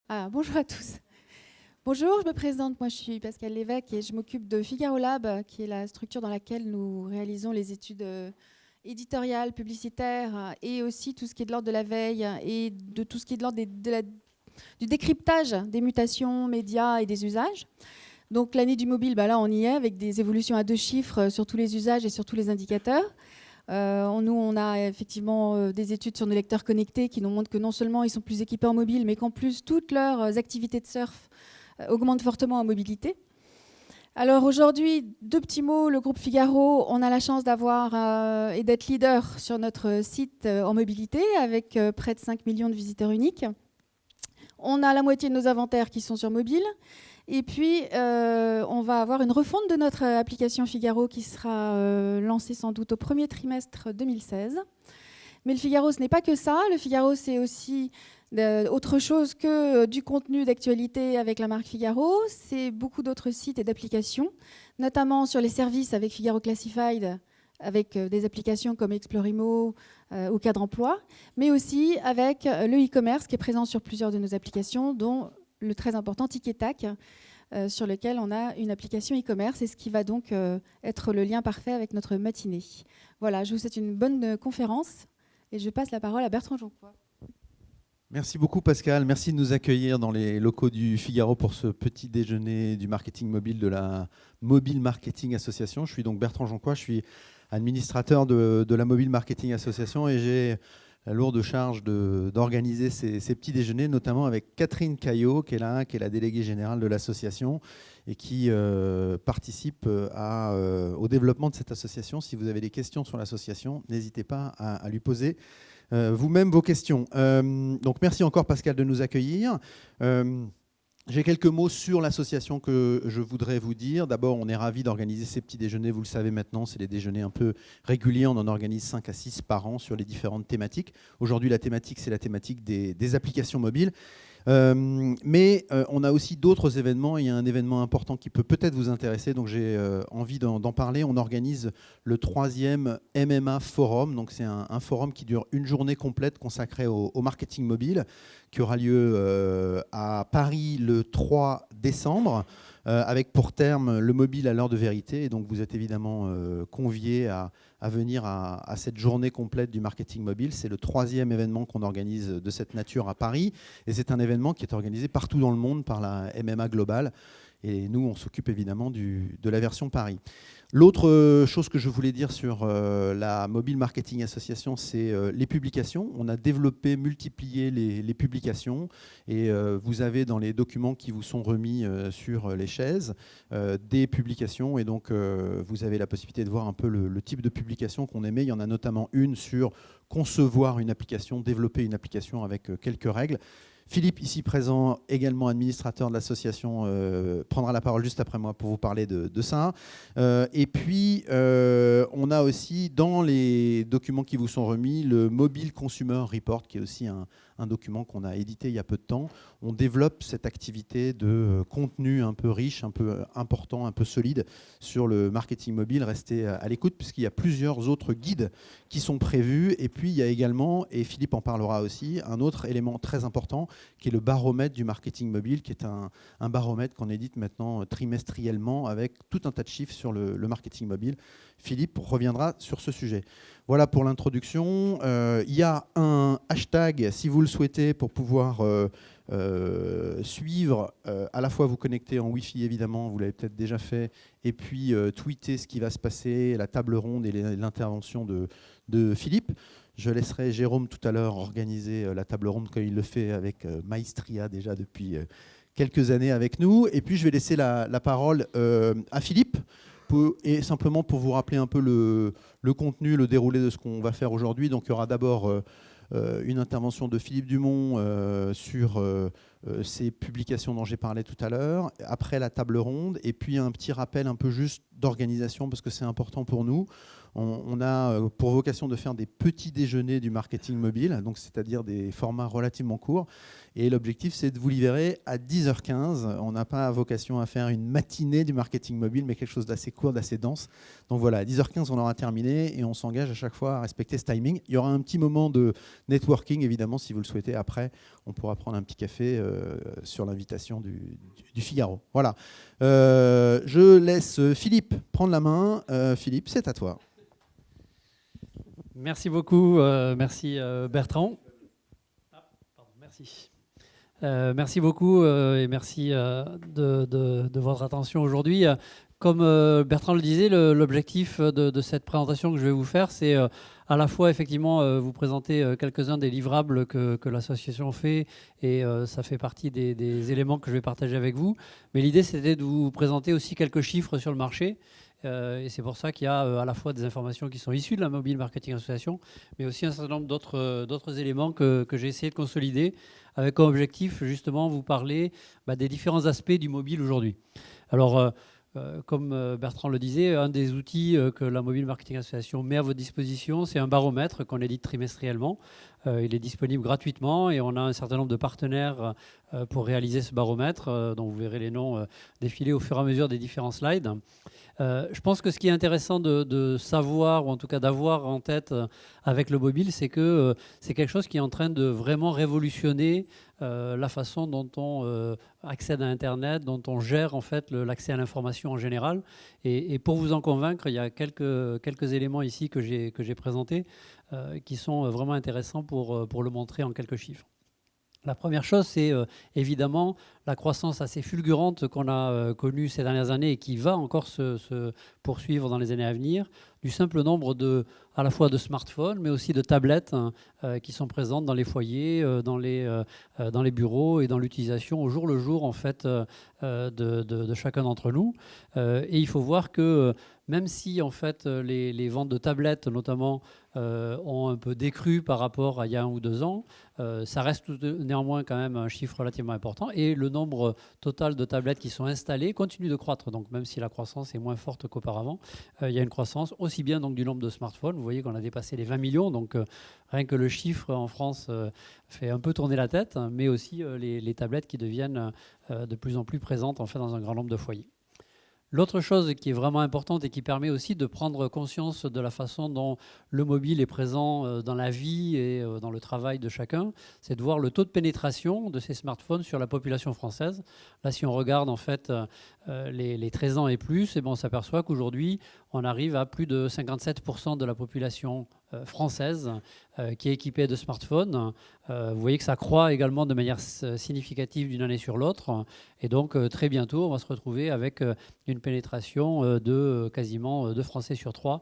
Bonjour à tous. Bonjour, je me présente. Moi, je suis Pascale Lévesque et je m'occupe de Figaro Lab, qui est la structure dans laquelle nous réalisons les études éditoriales, publicitaires et aussi tout ce qui est de l'ordre de la veille et de tout ce qui est de l'ordre du décryptage des mutations, médias et des usages. Donc l'année du mobile, là on y est avec des évolutions à 2 chiffres sur tous les usages et sur tous les indicateurs. Nous, on a effectivement des études sur nos lecteurs connectés qui nous montrent que non seulement ils sont plus équipés en mobile, mais qu'en plus toutes leurs activités de surf augmentent fortement en mobilité. Alors aujourd'hui, 2 petits mots. Le groupe Figaro, on a la chance d'avoir et d'être leader sur notre site en mobilité avec près de 5 millions de visiteurs uniques. On a la moitié de nos inventaires qui sont sur mobile. Et puis, on va avoir une refonte de notre application Figaro qui sera lancée sans doute au premier trimestre 2016. Mais le Figaro, ce n'est pas que ça. Le Figaro, c'est aussi autre chose que du contenu d'actualité avec la marque Figaro. C'est beaucoup d'autres sites et d'applications, notamment sur les services avec Figaro Classified, avec des applications comme Explorimo ou Cadre Emploi, mais aussi avec le e-commerce qui est présent sur plusieurs de nos applications, dont le très important Tic-et-Tac, sur lequel on a une application e-commerce, et ce qui va donc être le lien parfait avec notre matinée. Voilà, je vous souhaite une bonne conférence, et je passe la parole à Bertrand Jonquois. Merci beaucoup Pascal, merci de nous accueillir dans les locaux du Figaro pour ce petit déjeuner du marketing mobile de la Mobile Marketing Association. Je suis donc Bertrand Jonquois, je suis administrateur de la Mobile Marketing Association et j'ai la lourde charge d'organiser ces petits déjeuners, notamment avec Catherine Caillot, qui est là, qui est la déléguée générale de l'association et qui participe au développement de cette association. Si vous avez des questions sur l'association, n'hésitez pas à lui poser vous-même vos questions. Donc merci encore Pascal de nous accueillir. J'ai quelques mots sur l'association que je voudrais vous dire. D'abord, on est ravis d'organiser ces petits déjeuners. Vous le savez maintenant, c'est des déjeuners un peu réguliers. On en organise 5 à 6 par an sur les différentes thématiques. Aujourd'hui, la thématique, c'est la thématique des applications mobiles. Mais on a aussi d'autres événements. Il y a un événement important qui peut peut-être vous intéresser, donc j'ai envie d'en parler. On organise le 3e MMA Forum. Donc c'est un forum qui dure une journée complète consacrée au marketing mobile, qui aura lieu à Paris le 3 décembre, avec pour terme le mobile à l'heure de vérité. Et donc vous êtes évidemment conviés à venir à cette journée complète du marketing mobile. C'est le 3e événement qu'on organise de cette nature à Paris. Et c'est un événement qui est organisé partout dans le monde par la MMA Global. Et nous, on s'occupe évidemment de la version Paris. L'autre chose que je voulais dire sur la Mobile Marketing Association, c'est les publications. On a développé, multiplié les publications. Et vous avez dans les documents qui vous sont remis sur les chaises des publications. Et donc, vous avez la possibilité de voir un peu le type de publication qu'on émet. Il y en a notamment une sur concevoir une application, développer une application avec quelques règles. Philippe, ici présent, également administrateur de l'association, prendra la parole juste après moi pour vous parler de ça. Et puis, on a aussi dans les documents qui vous sont remis le Mobile Consumer Report, qui est aussi un document qu'on a édité il y a peu de temps. On développe cette activité de contenu un peu riche, un peu important, un peu solide sur le marketing mobile. Restez à l'écoute puisqu'il y a plusieurs autres guides qui sont prévus. Et puis, il y a également, et Philippe en parlera aussi, un autre élément très important qui est le baromètre du marketing mobile, qui est un baromètre qu'on édite maintenant trimestriellement avec tout un tas de chiffres sur le marketing mobile. Philippe reviendra sur ce sujet. Voilà pour l'introduction. Il y a un hashtag, si vous le souhaitez, pour pouvoir suivre, à la fois vous connecter en Wi-Fi, évidemment, vous l'avez peut-être déjà fait, et puis tweeter ce qui va se passer, la table ronde et l'intervention de Philippe. Je laisserai Jérôme tout à l'heure organiser la table ronde comme il le fait avec Maestria déjà depuis quelques années avec nous. Et puis je vais laisser la parole à Philippe, et simplement pour vous rappeler un peu le contenu, le déroulé de ce qu'on va faire aujourd'hui. Donc il y aura d'abord une intervention de Philippe Dumont sur ces publications dont j'ai parlé tout à l'heure, après la table ronde, et puis un petit rappel un peu juste d'organisation, parce que c'est important pour nous. On a pour vocation de faire des petits déjeuners du marketing mobile, donc c'est-à-dire des formats relativement courts. Et l'objectif, c'est de vous livrer à 10h15. On n'a pas vocation à faire une matinée du marketing mobile, mais quelque chose d'assez court, d'assez dense. Donc voilà, à 10h15, on aura terminé et on s'engage à chaque fois à respecter ce timing. Il y aura un petit moment de networking, évidemment, si vous le souhaitez. Après, on pourra prendre un petit café sur l'invitation du Figaro. Voilà. Je laisse Philippe prendre la main. Philippe, c'est à toi. Merci beaucoup. Merci Bertrand. Merci. Merci beaucoup et merci de votre attention aujourd'hui. Comme Bertrand le disait, l'objectif de cette présentation que je vais vous faire, c'est à la fois effectivement vous présenter quelques-uns des livrables que l'association fait et ça fait partie des éléments que je vais partager avec vous. Mais l'idée, c'était de vous présenter aussi quelques chiffres sur le marché. Et c'est pour ça qu'il y a à la fois des informations qui sont issues de la Mobile Marketing Association, mais aussi un certain nombre d'autres éléments que j'ai essayé de consolider avec comme objectif justement vous parler des différents aspects du mobile aujourd'hui. Alors, comme Bertrand le disait, un des outils que la Mobile Marketing Association met à votre disposition, c'est un baromètre qu'on édite trimestriellement. Il est disponible gratuitement et on a un certain nombre de partenaires pour réaliser ce baromètre, dont vous verrez les noms défiler au fur et à mesure des différents slides. Je pense que ce qui est intéressant de savoir, ou en tout cas d'avoir en tête avec le mobile, c'est que c'est quelque chose qui est en train de vraiment révolutionner la façon dont on accède à Internet, dont on gère en fait l'accès à l'information en général. Et pour vous en convaincre, il y a quelques éléments ici que j'ai présentés qui sont vraiment intéressants pour le montrer en quelques chiffres. La première chose, c'est évidemment la croissance assez fulgurante qu'on a connue ces dernières années et qui va encore se poursuivre dans les années à venir, du simple nombre à la fois de smartphones, mais aussi de tablettes qui sont présentes dans les foyers, dans les bureaux et dans l'utilisation au jour le jour en fait, de chacun d'entre nous. Et il faut voir que même si en fait, les ventes de tablettes notamment ont un peu décru par rapport à il y a 1 ou 2 ans, ça reste néanmoins quand même un chiffre relativement important et le nombre total de tablettes qui sont installées continue de croître. Donc même si la croissance est moins forte qu'auparavant, il y a une croissance aussi bien donc, du nombre de smartphones. Vous voyez qu'on a dépassé les 20 millions, donc rien que le chiffre en France fait un peu tourner la tête, mais aussi les tablettes qui deviennent de plus en plus présentes en fait, dans un grand nombre de foyers. L'autre chose qui est vraiment importante et qui permet aussi de prendre conscience de la façon dont le mobile est présent dans la vie et dans le travail de chacun, c'est de voir le taux de pénétration de ces smartphones sur la population française. Là, si on regarde en fait les 13 ans et plus, on s'aperçoit qu'aujourd'hui, on arrive à plus de 57% de la population française qui est équipée de smartphones. Vous voyez que ça croît également de manière significative d'une année sur l'autre. Et donc, très bientôt, on va se retrouver avec une pénétration de quasiment 2 Français sur 3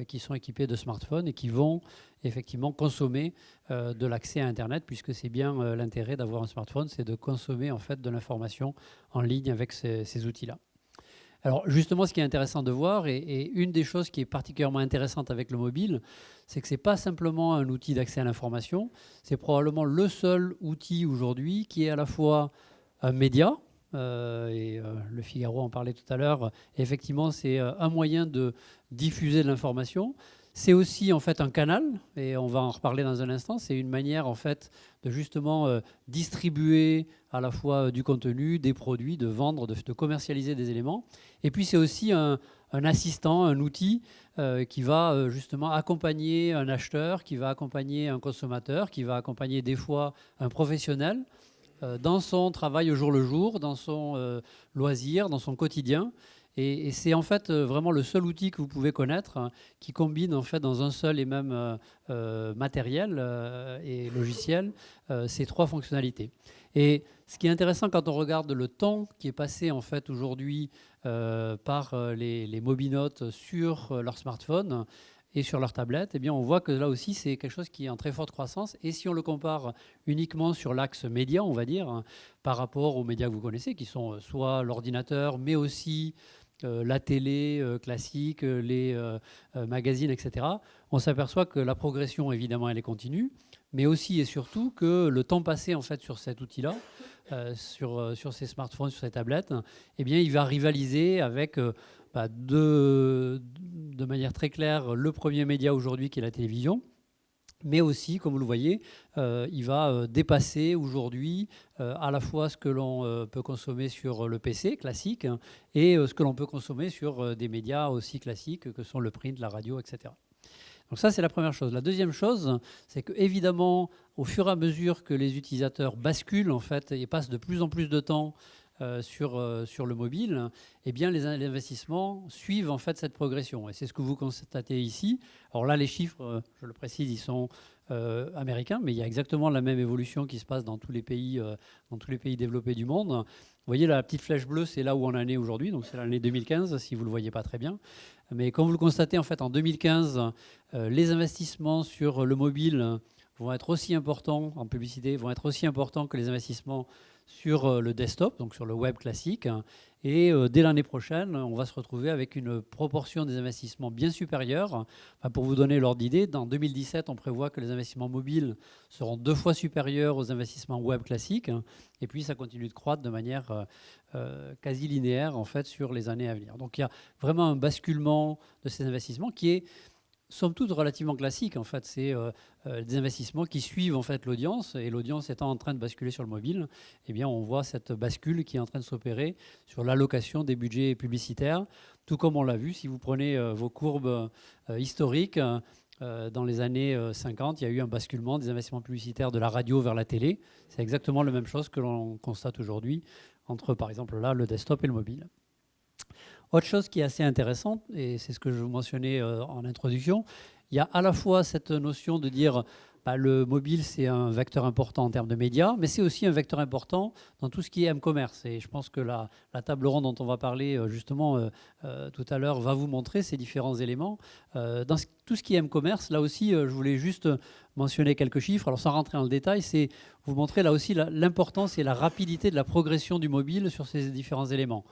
qui sont équipés de smartphones et qui vont effectivement consommer de l'accès à Internet, puisque c'est bien l'intérêt d'avoir un smartphone, c'est de consommer en fait de l'information en ligne avec ces outils-là. Alors justement, ce qui est intéressant de voir, et une des choses qui est particulièrement intéressante avec le mobile, c'est que ce n'est pas simplement un outil d'accès à l'information, c'est probablement le seul outil aujourd'hui qui est à la fois un média, le Figaro en parlait tout à l'heure, effectivement c'est un moyen de diffuser de l'information. C'est aussi en fait un canal, et on va en reparler dans un instant, c'est une manière en fait de justement distribuer à la fois du contenu, des produits, de vendre, de commercialiser des éléments. Et puis c'est aussi un assistant, un outil qui va justement accompagner un acheteur, qui va accompagner un consommateur, qui va accompagner des fois un professionnel dans son travail au jour le jour, dans son loisir, dans son quotidien. Et c'est en fait vraiment le seul outil que vous pouvez connaître qui combine en fait dans un seul et même matériel et logiciel ces 3 fonctionnalités. Et ce qui est intéressant quand on regarde le temps qui est passé en fait aujourd'hui par les mobinotes sur leur smartphone et sur leur tablette, eh bien on voit que là aussi c'est quelque chose qui est en très forte croissance. Et si on le compare uniquement sur l'axe média, on va dire, par rapport aux médias que vous connaissez, qui sont soit l'ordinateur, mais aussi la télé classique, les magazines, etc., on s'aperçoit que la progression, évidemment, elle est continue, mais aussi et surtout que le temps passé en fait, sur cet outil-là, sur ces smartphones, sur ces tablettes, eh bien, il va rivaliser avec de manière très claire le premier média aujourd'hui qui est la télévision. Mais aussi, comme vous le voyez, il va dépasser aujourd'hui à la fois ce que l'on peut consommer sur le PC classique et ce que l'on peut consommer sur des médias aussi classiques que sont le print, la radio, etc. Donc ça, c'est la première chose. La deuxième chose, c'est qu'évidemment, au fur et à mesure que les utilisateurs basculent en fait, et passent de plus en plus de temps sur le mobile, eh bien, les investissements suivent en fait cette progression. Et c'est ce que vous constatez ici. Alors là, les chiffres, je le précise, ils sont américains, mais il y a exactement la même évolution qui se passe dans tous les pays développés du monde. Vous voyez, la petite flèche bleue, c'est là où on en est aujourd'hui. Donc c'est l'année 2015, si vous ne le voyez pas très bien. Mais comme vous le constatez, en fait, en 2015, les investissements sur le mobile vont être aussi importants en publicité, vont être aussi importants que les investissements sur le desktop, donc sur le web classique. Et dès l'année prochaine, on va se retrouver avec une proportion des investissements bien supérieure. Enfin, pour vous donner l'ordre d'idée, dans 2017, on prévoit que les investissements mobiles seront 2 fois supérieurs aux investissements web classiques. Et puis, ça continue de croître de manière quasi linéaire en fait, sur les années à venir. Donc, il y a vraiment un basculement de ces investissements qui est somme toute relativement classique. En fait, c'est des investissements qui suivent en fait l'audience, et l'audience étant en train de basculer sur le mobile, eh bien, on voit cette bascule qui est en train de s'opérer sur l'allocation des budgets publicitaires, tout comme on l'a vu si vous prenez vos courbes historiques. Dans les années 50, il y a eu un basculement des investissements publicitaires de la radio vers la télé. C'est exactement la même chose que l'on constate aujourd'hui entre, par exemple, là, le desktop et le mobile. Autre chose qui est assez intéressante, et c'est ce que je vous mentionnais en introduction, il y a à la fois cette notion de dire le mobile, c'est un vecteur important en termes de médias, mais c'est aussi un vecteur important dans tout ce qui est m-commerce. Et je pense que la table ronde dont on va parler justement tout à l'heure va vous montrer ces différents éléments. Dans tout ce qui est m-commerce, là aussi, je voulais juste mentionner quelques chiffres. Alors sans rentrer dans le détail, c'est vous montrer là aussi l'importance et la rapidité de la progression du mobile sur ces différents éléments.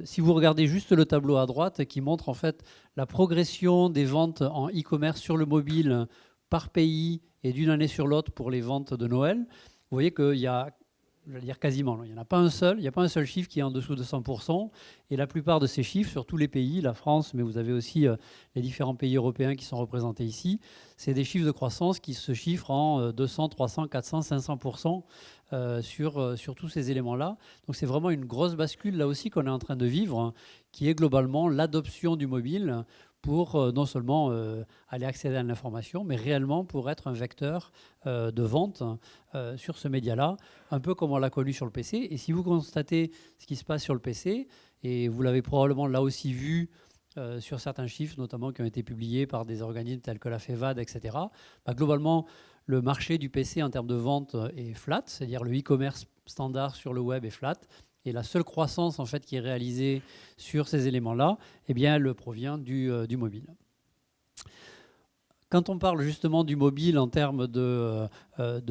Si vous regardez juste le tableau à droite qui montre en fait la progression des ventes en e-commerce sur le mobile par pays et d'une année sur l'autre pour les ventes de Noël, vous voyez qu'il y a, je vais dire quasiment, il n'y en a pas un seul, il n'y a pas un seul chiffre qui est en dessous de 100%, et la plupart de ces chiffres sur tous les pays, la France, mais vous avez aussi les différents pays européens qui sont représentés ici, c'est des chiffres de croissance qui se chiffrent en 200, 300, 400, 500% sur tous ces éléments-là. Donc c'est vraiment une grosse bascule là aussi qu'on est en train de vivre, hein, qui est globalement l'adoption du mobile pour non seulement aller accéder à l'information, mais réellement pour être un vecteur de vente sur ce média-là, un peu comme on l'a connu sur le PC. Et si vous constatez ce qui se passe sur le PC, et vous l'avez probablement là aussi vu sur certains chiffres, notamment qui ont été publiés par des organismes tels que la FEVAD, etc., globalement, le marché du PC en termes de vente est flat, c'est-à-dire le e-commerce standard sur le web est flat. Et la seule croissance en fait, qui est réalisée sur ces éléments-là, eh bien, elle provient du mobile. Quand on parle justement du mobile en termes de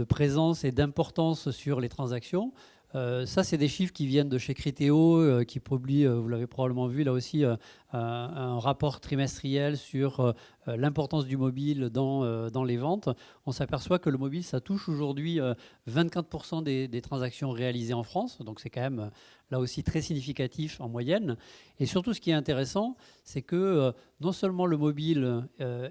présence et d'importance sur les transactions, ça, c'est des chiffres qui viennent de chez Criteo, qui publie, vous l'avez probablement vu là aussi, un rapport trimestriel sur l'importance du mobile dans les ventes. On s'aperçoit que le mobile, ça touche aujourd'hui 24% des transactions réalisées en France. Donc c'est quand même là aussi très significatif en moyenne. Et surtout, ce qui est intéressant, c'est que non seulement le mobile,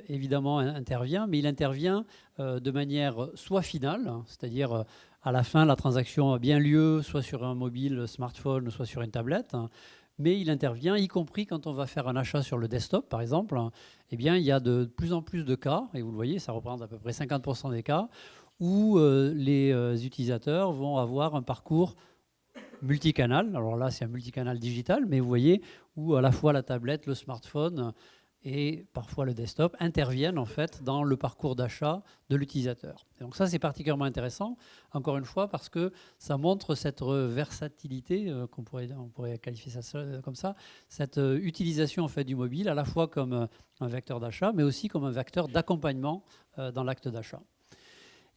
évidemment, intervient, mais il intervient de manière soit finale, c'est-à-dire à la fin, la transaction a bien lieu, soit sur un mobile, smartphone, soit sur une tablette. Mais il intervient, y compris quand on va faire un achat sur le desktop, par exemple. Eh bien, il y a de plus en plus de cas, et vous le voyez, ça représente à peu près 50% des cas, où les utilisateurs vont avoir un parcours multicanal. Alors là, c'est un multicanal digital, mais vous voyez, où à la fois la tablette, le smartphone et parfois le desktop interviennent en fait dans le parcours d'achat de l'utilisateur. Et donc ça, c'est particulièrement intéressant, encore une fois, parce que ça montre cette versatilité, on pourrait qualifier ça comme ça, cette utilisation en fait du mobile, à la fois comme un vecteur d'achat, mais aussi comme un vecteur d'accompagnement dans l'acte d'achat.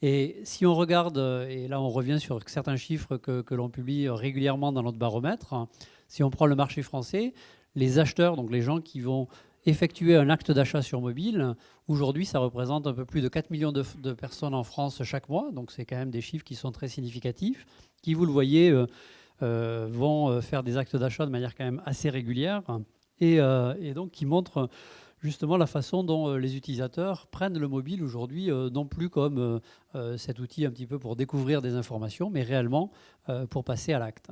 Et si on regarde, et là on revient sur certains chiffres que l'on publie régulièrement dans notre baromètre, si on prend le marché français, les acheteurs, donc les gens qui vont effectuer un acte d'achat sur mobile, aujourd'hui ça représente un peu plus de 4 millions de personnes en France chaque mois, donc c'est quand même des chiffres qui sont très significatifs, qui vous le voyez vont faire des actes d'achat de manière quand même assez régulière, et donc qui montre justement la façon dont les utilisateurs prennent le mobile aujourd'hui, non plus comme cet outil un petit peu pour découvrir des informations, mais réellement pour passer à l'acte.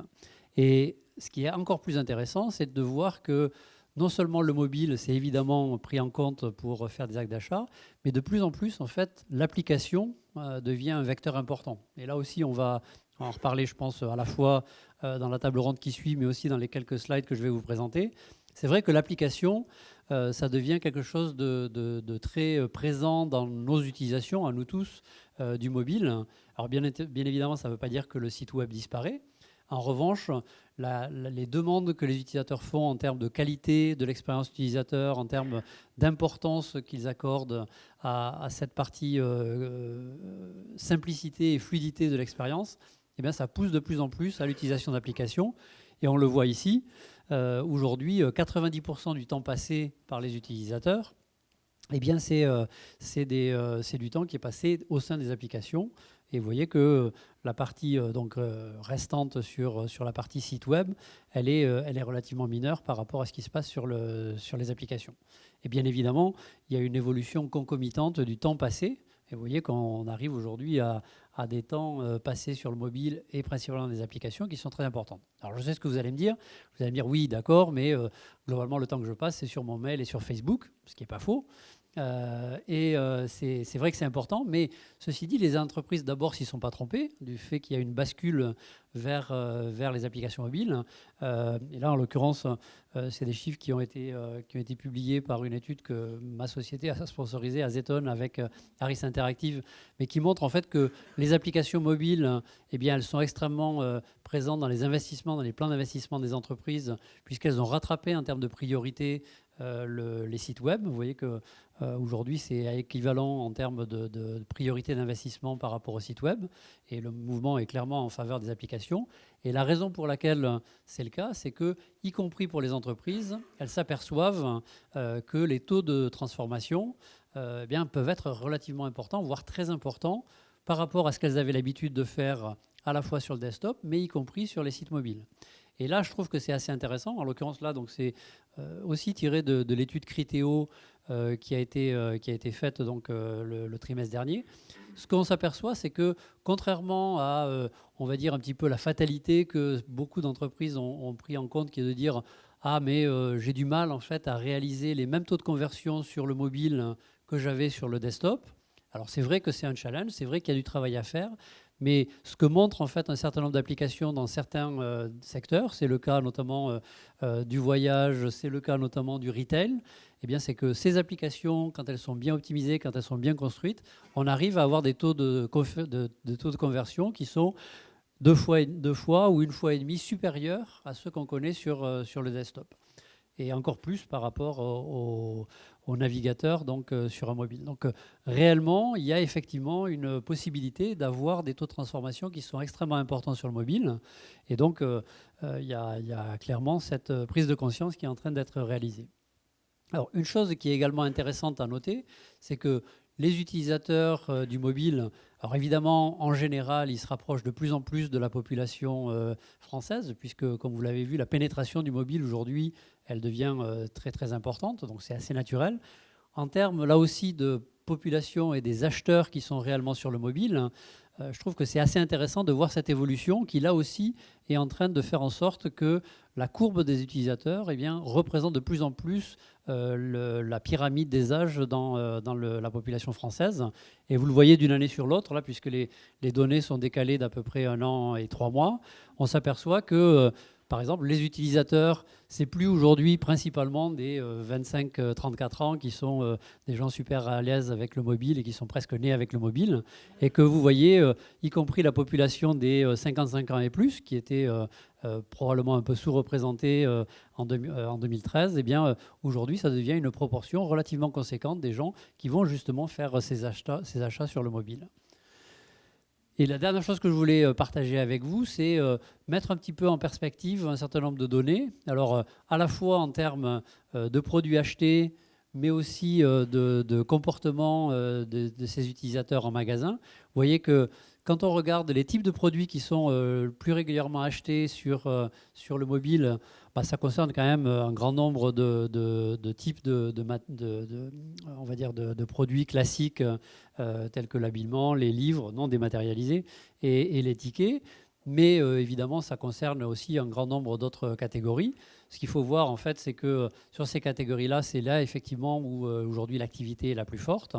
Et ce qui est encore plus intéressant, c'est de voir que non seulement le mobile, c'est évidemment pris en compte pour faire des actes d'achat, mais de plus en plus, en fait, l'application devient un vecteur important. Et là aussi, on va en reparler, je pense, à la fois dans la table ronde qui suit, mais aussi dans les quelques slides que je vais vous présenter. C'est vrai que l'application, ça devient quelque chose de très présent dans nos utilisations, à nous tous, du mobile. Alors bien évidemment, ça ne veut pas dire que le site web disparaît. En revanche, les demandes que les utilisateurs font en termes de qualité de l'expérience utilisateur, en termes d'importance qu'ils accordent à cette partie simplicité et fluidité de l'expérience, eh bien, ça pousse de plus en plus à l'utilisation d'applications. Et on le voit ici, aujourd'hui, 90% du temps passé par les utilisateurs, eh bien, c'est du temps qui est passé au sein des applications. Et vous voyez que la partie restante sur la partie site web, elle est relativement mineure par rapport à ce qui se passe sur les applications. Et bien évidemment, il y a une évolution concomitante du temps passé. Et vous voyez qu'on arrive aujourd'hui à des temps passés sur le mobile et principalement des applications qui sont très importantes. Alors je sais ce que vous allez me dire. Vous allez me dire oui, d'accord, mais globalement le temps que je passe, c'est sur mon mail et sur Facebook, ce qui n'est pas faux. C'est vrai que c'est important, mais ceci dit, les entreprises d'abord s'y sont pas trompées du fait qu'il y a une bascule vers les applications mobiles. Et là, en l'occurrence, c'est des chiffres qui ont été publiés par une étude que ma société a sponsorisée à Zetton avec Harris Interactive, mais qui montre en fait que les applications mobiles, eh bien, elles sont extrêmement présentes dans les investissements, dans les plans d'investissement des entreprises, puisqu'elles ont rattrapé en termes de priorité les sites web. Vous voyez que aujourd'hui, c'est équivalent en termes de priorité d'investissement par rapport au site web. Et le mouvement est clairement en faveur des applications. Et la raison pour laquelle c'est le cas, c'est que, y compris pour les entreprises, elles s'aperçoivent que les taux de transformation eh bien, peuvent être relativement importants, voire très importants, par rapport à ce qu'elles avaient l'habitude de faire à la fois sur le desktop, mais y compris sur les sites mobiles. Et là, je trouve que c'est assez intéressant. En l'occurrence, là, donc c'est aussi tiré de l'étude Criteo qui a été faite donc, le trimestre dernier. Ce qu'on s'aperçoit, c'est que contrairement à, on va dire, un petit peu la fatalité que beaucoup d'entreprises ont pris en compte, qui est de dire « Ah, mais j'ai du mal en fait à réaliser les mêmes taux de conversion sur le mobile que j'avais sur le desktop ». Alors c'est vrai que c'est un challenge, c'est vrai qu'il y a du travail à faire, mais ce que montre en fait un certain nombre d'applications dans certains secteurs, c'est le cas notamment du voyage, c'est le cas notamment du retail, eh bien, c'est que ces applications, quand elles sont bien optimisées, quand elles sont bien construites, on arrive à avoir des taux de conversion qui sont deux fois ou une fois et demie supérieurs à ceux qu'on connaît sur le desktop. Et encore plus par rapport au navigateur donc, sur un mobile. Donc réellement, il y a effectivement une possibilité d'avoir des taux de transformation qui sont extrêmement importants sur le mobile. Et donc, il y a clairement cette prise de conscience qui est en train d'être réalisée. Alors, une chose qui est également intéressante à noter, c'est que les utilisateurs du mobile, alors évidemment, en général, ils se rapprochent de plus en plus de la population française, puisque, comme vous l'avez vu, la pénétration du mobile aujourd'hui, elle devient très très importante, donc c'est assez naturel. En termes, là aussi, de population et des acheteurs qui sont réellement sur le mobile, je trouve que c'est assez intéressant de voir cette évolution qui, là aussi, est en train de faire en sorte que la courbe des utilisateurs eh bien, représente de plus en plus la pyramide des âges dans la population française. Et vous le voyez d'une année sur l'autre, là, puisque les données sont décalées d'à peu près 1 an et 3 mois, on s'aperçoit que par exemple, les utilisateurs, c'est plus aujourd'hui principalement des 25-34 ans qui sont des gens super à l'aise avec le mobile et qui sont presque nés avec le mobile. Et que vous voyez, y compris la population des 55 ans et plus, qui était probablement un peu sous-représentée en 2013, eh bien, aujourd'hui, ça devient une proportion relativement conséquente des gens qui vont justement faire ces achats sur le mobile. Et la dernière chose que je voulais partager avec vous, c'est mettre un petit peu en perspective un certain nombre de données. Alors, à la fois en termes de produits achetés, mais aussi de comportement de ces utilisateurs en magasin. Vous voyez que quand on regarde les types de produits qui sont plus régulièrement achetés sur le mobile, ça concerne quand même un grand nombre de types on va dire de produits classiques tels que l'habillement, les livres non dématérialisés et les tickets. Mais évidemment, ça concerne aussi un grand nombre d'autres catégories. Ce qu'il faut voir, en fait, c'est que sur ces catégories-là, c'est là, effectivement, où aujourd'hui l'activité est la plus forte.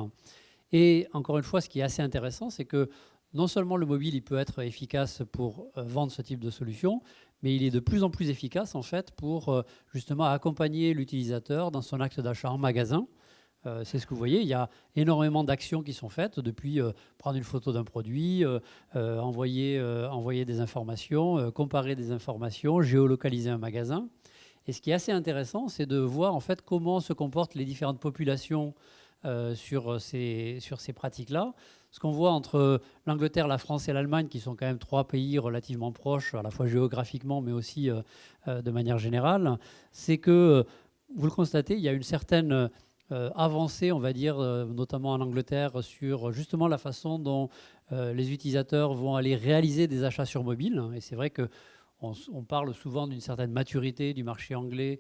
Et encore une fois, ce qui est assez intéressant, c'est que non seulement le mobile il peut être efficace pour vendre ce type de solution, mais il est de plus en plus efficace en fait pour justement accompagner l'utilisateur dans son acte d'achat en magasin. C'est ce que vous voyez, il y a énormément d'actions qui sont faites depuis prendre une photo d'un produit, envoyer des informations, comparer des informations, géolocaliser un magasin. Et ce qui est assez intéressant, c'est de voir en fait comment se comportent les différentes populations sur ces pratiques-là. Ce qu'on voit entre l'Angleterre, la France et l'Allemagne, qui sont quand même 3 pays relativement proches, à la fois géographiquement, mais aussi de manière générale, c'est que, vous le constatez, il y a une certaine avancée, on va dire, notamment en Angleterre, sur justement la façon dont les utilisateurs vont aller réaliser des achats sur mobile. Et c'est vrai qu'on parle souvent d'une certaine maturité du marché anglais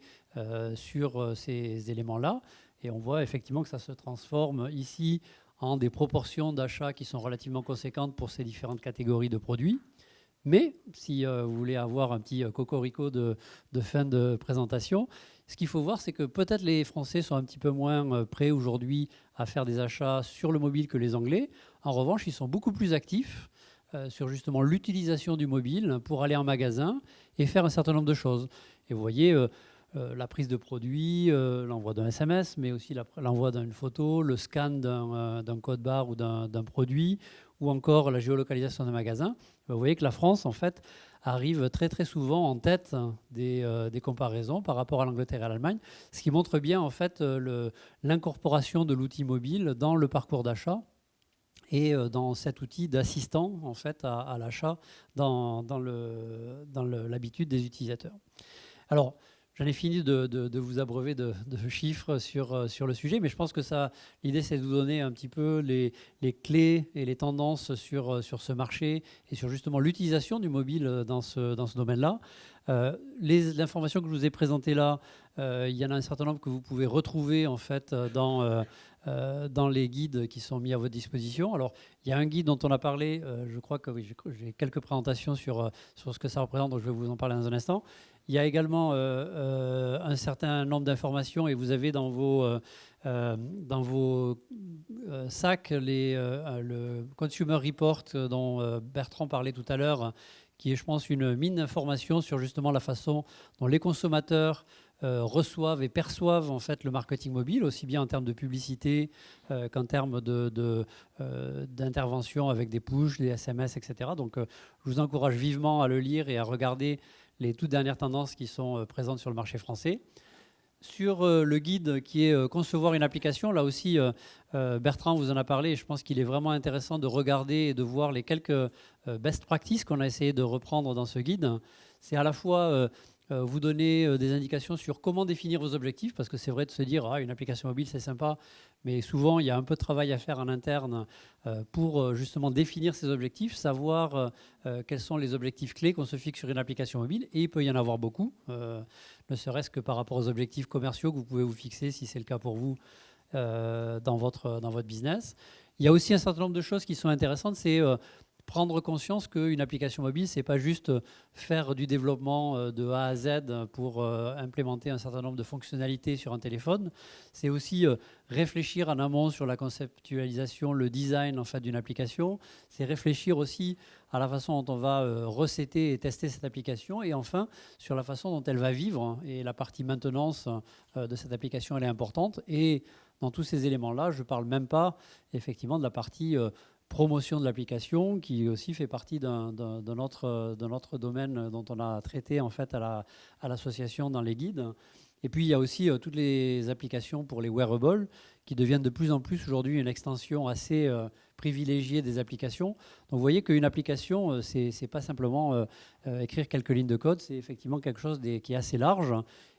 sur ces éléments-là. Et on voit effectivement que ça se transforme ici en des proportions d'achats qui sont relativement conséquentes pour ces différentes catégories de produits. Mais si vous voulez avoir un petit cocorico de fin de présentation, ce qu'il faut voir, c'est que peut-être les Français sont un petit peu moins prêts aujourd'hui à faire des achats sur le mobile que les Anglais. En revanche, ils sont beaucoup plus actifs sur justement l'utilisation du mobile pour aller en magasin et faire un certain nombre de choses. Et vous voyez la prise de produit, l'envoi d'un SMS, mais aussi l'envoi d'une photo, le scan d'un code barre ou d'un produit, ou encore la géolocalisation d'un magasin. Vous voyez que la France, en fait, arrive très très souvent en tête des comparaisons par rapport à l'Angleterre et à l'Allemagne, ce qui montre bien en fait l'incorporation de l'outil mobile dans le parcours d'achat et dans cet outil d'assistant en fait à l'achat dans l'habitude des utilisateurs. Alors, j'en ai fini de vous abreuver de chiffres sur le sujet, mais je pense que l'idée, c'est de vous donner un petit peu les clés et les tendances sur ce marché et sur justement l'utilisation du mobile dans ce domaine-là. L'information que je vous ai présentée là, il y en a un certain nombre que vous pouvez retrouver en fait dans les guides qui sont mis à votre disposition. Alors, il y a un guide dont on a parlé, je crois que oui, j'ai quelques présentations sur ce que ça représente, donc je vais vous en parler dans un instant. Il y a également un certain nombre d'informations et vous avez dans vos sacs le Consumer Report dont Bertrand parlait tout à l'heure, qui est, je pense, une mine d'informations sur justement la façon dont les consommateurs reçoivent et perçoivent en fait le marketing mobile, aussi bien en termes de publicité qu'en termes d'intervention avec des push, des SMS, etc. Donc, je vous encourage vivement à le lire et à regarder les toutes dernières tendances qui sont présentes sur le marché français. Sur le guide qui est concevoir une application, là aussi, Bertrand vous en a parlé et je pense qu'il est vraiment intéressant de regarder et de voir les quelques best practices qu'on a essayé de reprendre dans ce guide. C'est à la fois vous donner des indications sur comment définir vos objectifs, parce que c'est vrai de se dire une application mobile c'est sympa, mais souvent il y a un peu de travail à faire en interne pour justement définir ces objectifs, savoir quels sont les objectifs clés qu'on se fixe sur une application mobile, et il peut y en avoir beaucoup, ne serait-ce que par rapport aux objectifs commerciaux que vous pouvez vous fixer si c'est le cas pour vous dans votre business. Il y a aussi un certain nombre de choses qui sont intéressantes, c'est prendre conscience qu'une application mobile, ce n'est pas juste faire du développement de A à Z pour implémenter un certain nombre de fonctionnalités sur un téléphone. C'est aussi réfléchir en amont sur la conceptualisation, le design en fait, d'une application. C'est réfléchir aussi à la façon dont on va recéter et tester cette application. Et enfin, sur la façon dont elle va vivre. Et la partie maintenance de cette application, elle est importante. Et dans tous ces éléments-là, je ne parle même pas effectivement de la partie promotion de l'application, qui aussi fait partie d'un autre domaine dont on a traité en fait à l'association dans les guides. Et puis il y a aussi toutes les applications pour les wearables qui deviennent de plus en plus aujourd'hui une extension assez privilégiée des applications. Donc vous voyez qu'une application, c'est pas simplement écrire quelques lignes de code, c'est effectivement quelque chose qui est assez large.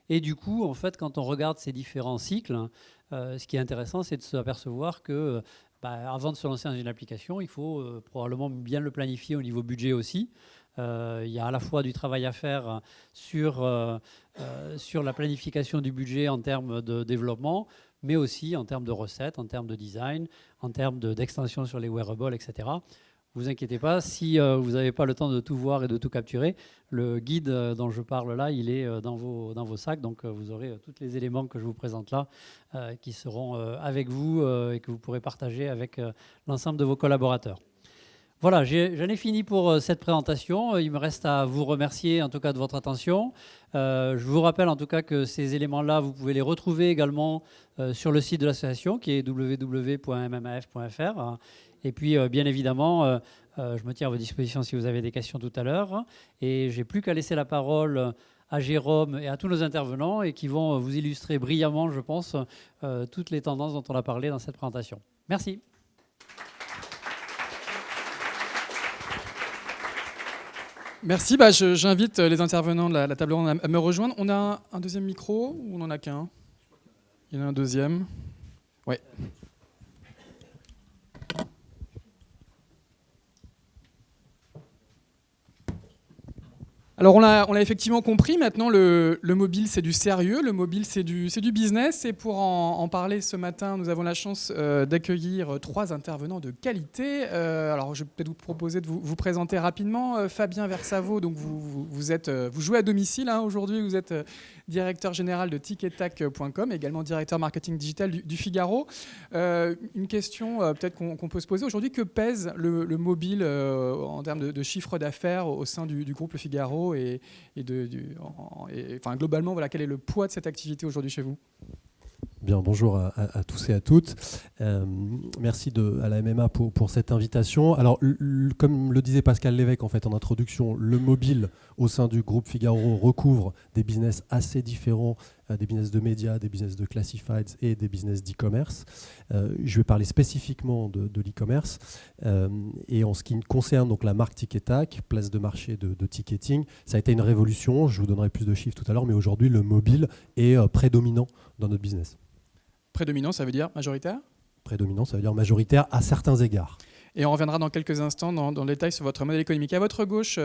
Et du coup, en fait, quand on regarde ces différents cycles, ce qui est intéressant, c'est de s'apercevoir que avant de se lancer dans une application, il faut probablement bien le planifier au niveau budget aussi. Il y a à la fois du travail à faire sur la planification du budget en termes de développement, mais aussi en termes de recettes, en termes de design, en termes d'extension sur les wearables, etc. Vous inquiétez pas, si vous n'avez pas le temps de tout voir et de tout capturer, le guide dont je parle là, il est dans vos sacs. Donc vous aurez tous les éléments que je vous présente là qui seront avec vous et que vous pourrez partager avec l'ensemble de vos collaborateurs. Voilà, j'en ai fini pour cette présentation. Il me reste à vous remercier en tout cas de votre attention. Je vous rappelle en tout cas que ces éléments-là, vous pouvez les retrouver également sur le site de l'association qui est www.mmaf.fr. Et puis, bien évidemment, je me tiens à votre disposition si vous avez des questions tout à l'heure. Et je n'ai plus qu'à laisser la parole à Jérôme et à tous nos intervenants et qui vont vous illustrer brillamment, je pense, toutes les tendances dont on a parlé dans cette présentation. Merci. Merci. J'invite les intervenants de la table ronde à me rejoindre. On a un deuxième micro ou on n'en a qu'un? Il y en a un deuxième. Oui. Alors on l'a effectivement compris, maintenant le mobile c'est du sérieux, le mobile c'est du business, et pour en parler ce matin, nous avons la chance d'accueillir 3 intervenants de qualité. Alors je vais peut-être vous proposer de vous présenter rapidement. Fabien Versavo, donc vous jouez à domicile aujourd'hui, vous êtes directeur général de tickettac.com, également directeur marketing digital du Figaro. Une question peut-être qu'on peut se poser aujourd'hui, que pèse le mobile en termes de chiffre d'affaires au sein du groupe Le Figaro et globalement, voilà, quel est le poids de cette activité aujourd'hui chez vous? Bien, bonjour à tous et à toutes. Merci à la MMA pour cette invitation. Alors, comme le disait Pascal Lévesque en fait en introduction, le mobile au sein du groupe Figaro recouvre des business assez différents, des business de médias, des business de classifieds et des business d'e-commerce. Je vais parler spécifiquement de l'e-commerce. Et en ce qui concerne donc la marque Tickettac, place de marché de ticketing, ça a été une révolution. Je vous donnerai plus de chiffres tout à l'heure, mais aujourd'hui, le mobile est prédominant dans notre business. Prédominant, ça veut dire majoritaire? Prédominant, ça veut dire majoritaire à certains égards. Et on reviendra dans quelques instants dans le détail sur votre modèle économique. À votre gauche,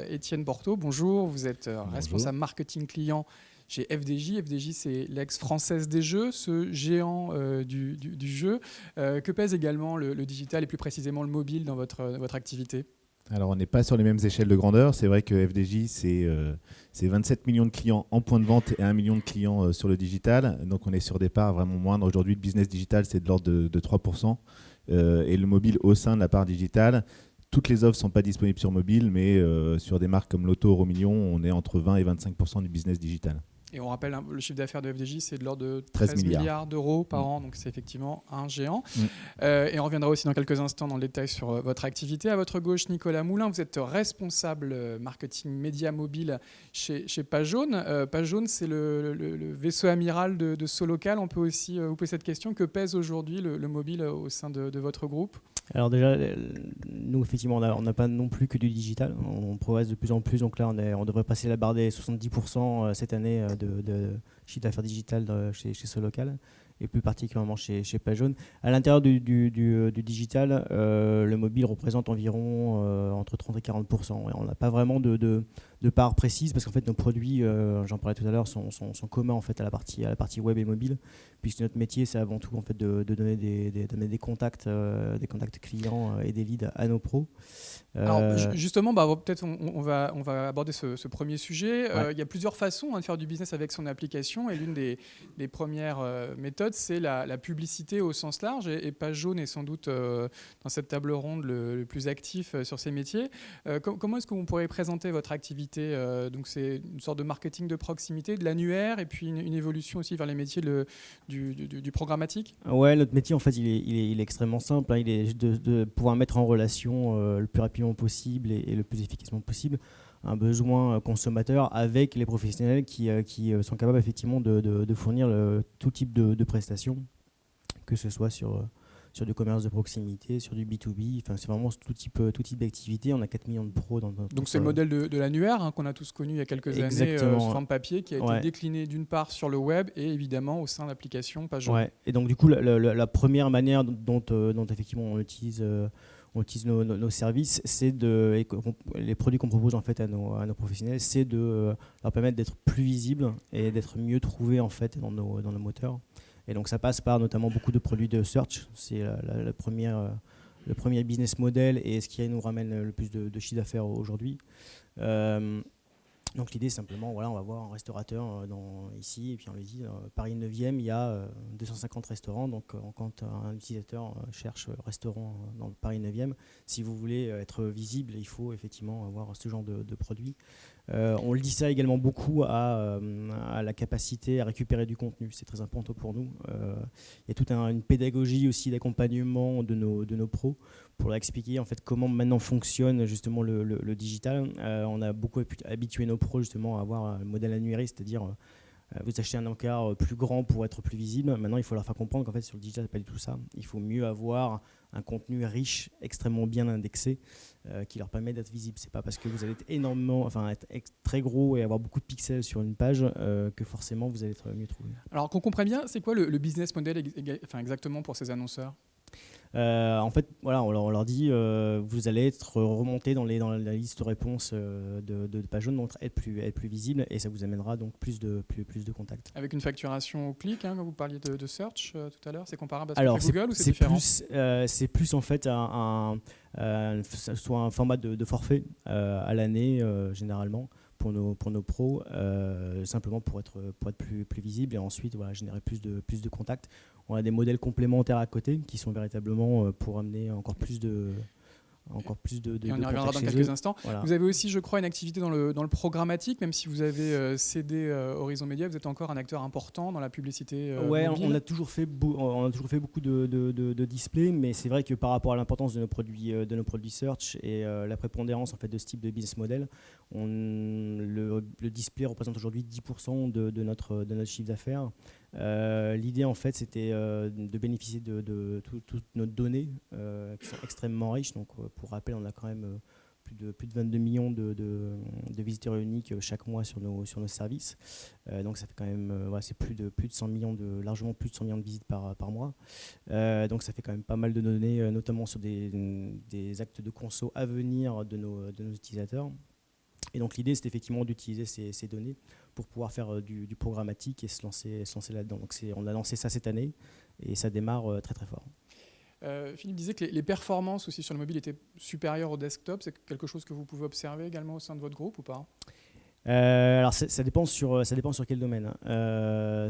Étienne Porto, bonjour. Vous êtes responsable marketing client chez FDJ. FDJ, c'est l'ex-française des jeux, ce géant du jeu. Que pèse également le digital et plus précisément le mobile dans votre activité? Alors, on n'est pas sur les mêmes échelles de grandeur. C'est vrai que FDJ, c'est 27 millions de clients en point de vente et 1 million de clients sur le digital. Donc, on est sur des parts vraiment moindres. Aujourd'hui, le business digital, c'est de l'ordre de 3%. Et le mobile au sein de la part digitale, toutes les offres ne sont pas disponibles sur mobile, mais sur des marques comme Lotto, Euromillions, on est entre 20 et 25% du business digital. Et on rappelle, le chiffre d'affaires de FDJ, c'est de l'ordre de 13 milliards d'euros par an, donc c'est effectivement un géant. Et on reviendra aussi dans quelques instants dans le détail sur votre activité. À votre gauche, Nicolas Moulin, vous êtes responsable marketing média mobile chez PagesJaunes. PagesJaunes, c'est le vaisseau amiral de Solocal. On peut aussi vous poser cette question, que pèse aujourd'hui le mobile au sein de votre groupe? Alors déjà, nous, effectivement, on n'a pas non plus que du digital. On progresse de plus en plus. Donc là, on devrait passer la barre des 70% cette année de chiffre d'affaires digital chez Solocal, et plus particulièrement chez PagesJaunes. À l'intérieur du digital, le mobile représente environ entre 30 et 40%. Et on n'a pas vraiment de part précise, parce qu'en fait, nos produits, j'en parlais tout à l'heure, sont communs en fait, à la partie web et mobile, puisque notre métier, c'est avant tout en fait, de donner des contacts clients et des leads à nos pros. Alors justement, peut-être on va aborder ce premier sujet. Ouais. Il y a plusieurs façons de faire du business avec son application, et l'une des premières méthodes, c'est la publicité au sens large. Et PagesJaunes est sans doute dans cette table ronde le plus actif sur ces métiers. Comment est-ce que vous pourriez présenter votre activité? Donc c'est une sorte de marketing de proximité, de l'annuaire, et puis une évolution aussi vers les métiers du programmatique. Ouais, notre métier en fait il est extrêmement simple. Il est de pouvoir mettre en relation le plus rapidement possible et le plus efficacement possible un besoin consommateur avec les professionnels qui sont capables effectivement de fournir tout type de prestations, que ce soit sur sur du commerce de proximité, sur du B2B. Enfin, c'est vraiment tout type d'activité. On a 4 millions de pros dans notre... Donc c'est le modèle de l'annuaire qu'on a tous connu il y a quelques années sous forme papier, qui a été décliné d'une part sur le web et évidemment au sein de l'application Page Jaune. Ouais. Et donc du coup, la première manière dont effectivement on utilise nos services, c'est les produits qu'on propose en fait à nos professionnels, c'est de leur permettre d'être plus visibles et d'être mieux trouvés en fait dans nos moteurs. Et donc ça passe par notamment beaucoup de produits de search. C'est le premier business model et ce qui nous ramène le plus de chiffre d'affaires aujourd'hui. Donc l'idée simplement, on va voir un restaurateur ici, et puis on lui dit Paris 9e, il y a 250 restaurants, donc quand un utilisateur cherche restaurant dans le Paris 9e, si vous voulez être visible, il faut effectivement avoir ce genre de produit. On le dit ça également beaucoup à la capacité à récupérer du contenu, c'est très important pour nous. Il y a toute une pédagogie aussi d'accompagnement de nos pros pour leur expliquer en fait comment maintenant fonctionne justement le digital. On a beaucoup habitué nos pros justement à avoir un modèle annuaire, c'est-à-dire vous achetez un encart plus grand pour être plus visible. Maintenant, il faut leur faire comprendre qu'en fait sur le digital, c'est pas du tout ça. Il faut mieux avoir un contenu riche, extrêmement bien indexé, qui leur permet d'être visible. C'est pas parce que vous allez être très gros et avoir beaucoup de pixels sur une page que forcément vous allez être mieux trouvé. Alors qu'on comprenne bien, c'est quoi le business model exactement pour ces annonceurs ? En fait, on leur dit vous allez être remonté dans la liste de réponses de Page Jaune, donc être plus visible, et ça vous amènera donc plus de contacts. Avec une facturation au clic, quand vous parliez de search tout à l'heure, c'est comparable à ce que fait Google ou c'est différent ? C'est plus en fait soit un format de forfait à l'année généralement pour nos pros, simplement pour être plus visible et ensuite générer plus de contacts. On a des modèles complémentaires à côté qui sont véritablement pour amener encore plus de et on y reviendra dans quelques instants. Voilà. Vous avez aussi, je crois, une activité dans le programmatique, même si vous avez cédé Horizon Média, vous êtes encore un acteur important dans la publicité mobile. On a toujours fait beaucoup de displays, mais c'est vrai que par rapport à l'importance de nos produits search et la prépondérance en fait de ce type de business model, le display représente aujourd'hui 10% de notre chiffre d'affaires. L'idée en fait c'était de bénéficier de toutes nos données qui sont extrêmement riches. Donc pour rappel, on a quand même plus de 22 millions de visiteurs uniques chaque mois sur nos services. Donc ça fait quand même c'est plus de 100 millions largement plus de 100 millions de visites par mois. Donc ça fait quand même pas mal de données, notamment sur des actes de conso à venir de nos utilisateurs. Et donc l'idée, c'est effectivement d'utiliser ces données pour pouvoir faire du programmatique et se lancer là-dedans. Donc on a lancé ça cette année et ça démarre très très fort. Philippe disait que les performances aussi sur le mobile étaient supérieures au desktop. C'est quelque chose que vous pouvez observer également au sein de votre groupe ou pas ? Alors ça dépend sur quel domaine.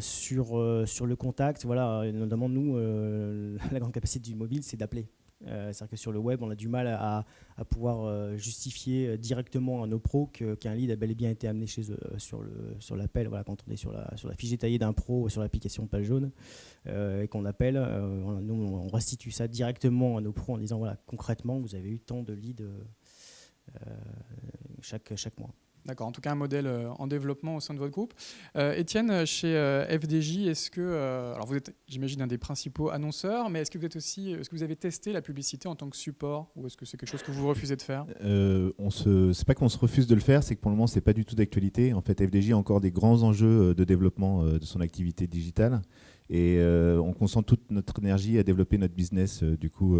Sur le contact, notamment nous, la grande capacité du mobile, c'est d'appeler. C'est-à-dire que sur le web, on a du mal à pouvoir justifier directement à nos pros qu'un lead a bel et bien été amené chez eux sur l'appel. Quand on est sur la fiche détaillée d'un pro sur l'application Page Jaune et qu'on appelle, nous on restitue ça directement à nos pros en disant concrètement vous avez eu tant de leads chaque mois. D'accord, en tout cas un modèle en développement au sein de votre groupe. Étienne, chez FDJ, est-ce que, alors vous êtes, j'imagine, un des principaux annonceurs, mais est-ce que vous avez testé la publicité en tant que support, ou est-ce que c'est quelque chose que vous refusez de faire ? C'est pas qu'on se refuse de le faire, c'est que pour le moment c'est pas du tout d'actualité. En fait, FDJ a encore des grands enjeux de développement de son activité digitale. Et on concentre toute notre énergie à développer notre business. Du coup,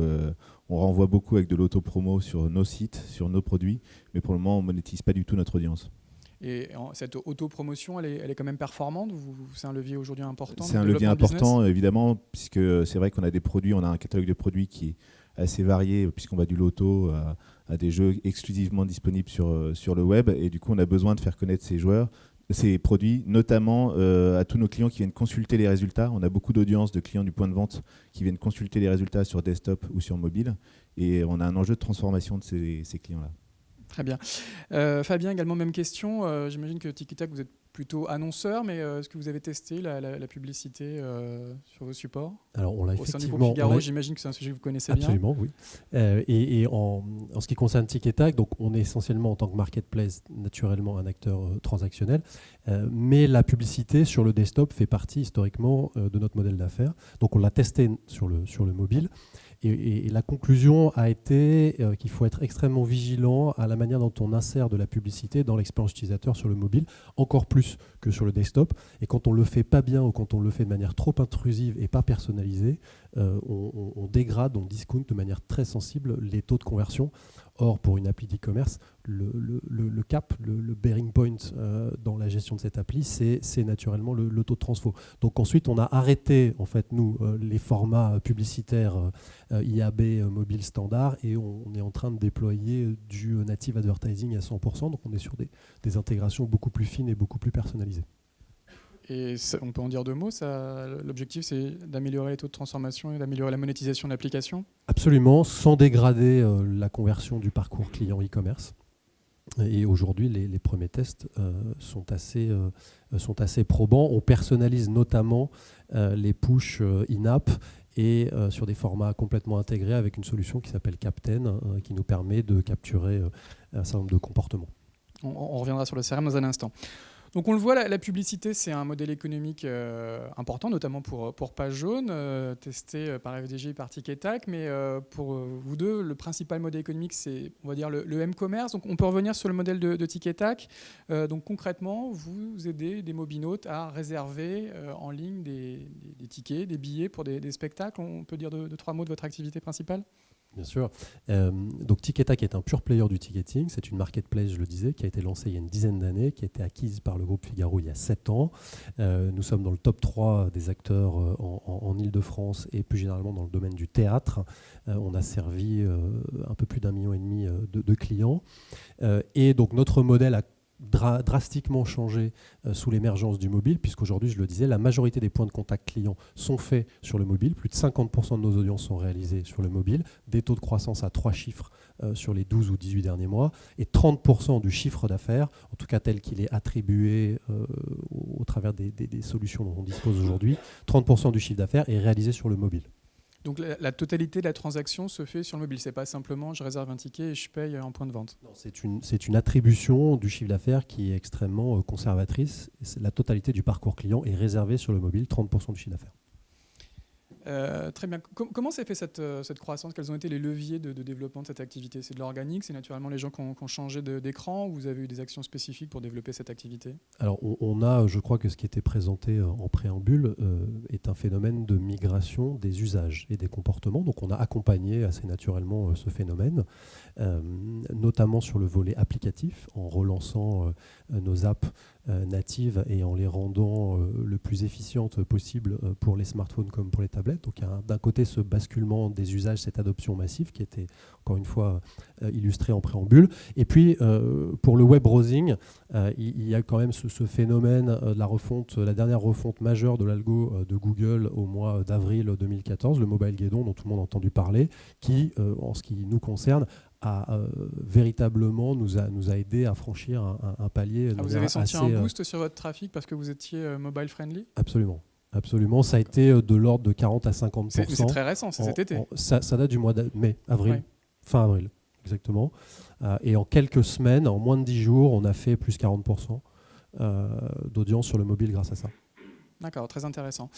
on renvoie beaucoup avec de l'auto-promo sur nos sites, sur nos produits. Mais pour le moment, on ne monétise pas du tout notre audience. Et cette auto-promotion, elle est quand même performante ? C'est un levier aujourd'hui important ? C'est un levier important, évidemment, puisque c'est vrai qu'on a des produits, on a un catalogue de produits qui est assez varié, puisqu'on va du loto à des jeux exclusivement disponibles sur le web. Et du coup, on a besoin de faire connaître ces produits, notamment à tous nos clients qui viennent consulter les résultats. On a beaucoup d'audience de clients du point de vente qui viennent consulter les résultats sur desktop ou sur mobile. Et on a un enjeu de transformation de ces clients-là. Très bien. Fabien, également, même question. J'imagine que TikTok, vous êtes plutôt annonceur, mais est-ce que vous avez testé la publicité sur vos supports? Alors, on l'a Au sein du effectivement. groupe Figaro, j'imagine que c'est un sujet que vous connaissez bien. Absolument, oui. Et en ce qui concerne Tic-et-Tac, donc on est essentiellement en tant que marketplace naturellement un acteur transactionnel, mais la publicité sur le desktop fait partie historiquement de notre modèle d'affaires. Donc on l'a testé sur le mobile. Et la conclusion a été qu'il faut être extrêmement vigilant à la manière dont on insère de la publicité dans l'expérience utilisateur sur le mobile, encore plus que sur le desktop. Et quand on ne le fait pas bien ou quand on le fait de manière trop intrusive et pas personnalisée, on dégrade, on discount de manière très sensible les taux de conversion. Or, pour une appli d'e-commerce, le cap, le bearing point dans la gestion de cette appli, c'est naturellement le taux de transfo. Donc ensuite, on a arrêté, en fait, nous, les formats publicitaires IAB mobile standard et on est en train de déployer du native advertising à 100%. Donc on est sur des intégrations beaucoup plus fines et beaucoup plus personnalisées. Et on peut en dire deux mots. L'objectif, c'est d'améliorer les taux de transformation et d'améliorer la monétisation de l'application? Absolument, sans dégrader la conversion du parcours client e-commerce. Et aujourd'hui, les premiers tests sont assez probants. On personnalise notamment les push in-app et sur des formats complètement intégrés avec une solution qui s'appelle Captain, qui nous permet de capturer un certain nombre de comportements. On reviendra sur le CRM dans un instant. Donc on le voit, la publicité, c'est un modèle économique important, notamment pour Page Jaune, testé par FDJ et par Tic-et-Tac. Mais pour vous deux, le principal modèle économique, c'est, on va dire, le M-commerce. Donc on peut revenir sur le modèle de Tic-et-Tac. Donc concrètement, vous aidez des mobinautes à réserver en ligne des tickets, des billets pour des spectacles. On peut dire deux, trois mots de votre activité principale? Bien sûr. Donc Tic-et-Tac est un pure player du ticketing. C'est une marketplace, je le disais, qui a été lancée il y a une dizaine d'années, qui a été acquise par le groupe Figaro il y a 7 ans. Nous sommes dans le top 3 des acteurs en Ile-de-France et plus généralement dans le domaine du théâtre. On a servi un peu plus d'1,5 million de clients. Et donc notre modèle a drastiquement changé sous l'émergence du mobile, puisqu'aujourd'hui, je le disais, la majorité des points de contact clients sont faits sur le mobile. Plus de 50% de nos audiences sont réalisées sur le mobile, des taux de croissance à 3 chiffres sur les 12 ou 18 derniers mois, et 30% du chiffre d'affaires, en tout cas tel qu'il est attribué au travers des solutions dont on dispose aujourd'hui, 30% du chiffre d'affaires est réalisé sur le mobile. Donc la totalité de la transaction se fait sur le mobile. C'est pas simplement je réserve un ticket et je paye en point de vente. Non, c'est une attribution du chiffre d'affaires qui est extrêmement conservatrice. La totalité du parcours client est réservée sur le mobile, 30% du chiffre d'affaires. Très bien. Comment s'est fait cette croissance? Quels ont été les leviers de développement de cette activité? C'est de l'organique? C'est naturellement les gens qui ont changé d'écran? Ou vous avez eu des actions spécifiques pour développer cette activité? Alors, on a, je crois que ce qui était présenté en préambule est un phénomène de migration des usages et des comportements. Donc, on a accompagné assez naturellement ce phénomène, notamment sur le volet applicatif, en relançant nos apps natives et en les rendant le plus efficientes possible pour les smartphones comme pour les tablettes. Donc il y a d'un côté ce basculement des usages, cette adoption massive qui était encore une fois illustrée en préambule. Et puis pour le web browsing, il y a quand même ce phénomène de la refonte, la dernière refonte majeure de l'algo de Google au mois d'avril 2014, le Mobile Guidon dont tout le monde a entendu parler, qui, en ce qui nous concerne, véritablement nous a aidé à franchir un palier. Vous avez senti un boost sur votre trafic parce que vous étiez mobile friendly? Absolument. Absolument, ça a été de l'ordre de 40 à 50%. C'est très récent, c'est cet été. Ça date du mois de mai, avril, ouais. Fin avril, exactement. Et en quelques semaines, en moins de 10 jours, on a fait plus 40% d'audience sur le mobile grâce à ça. D'accord, très intéressant.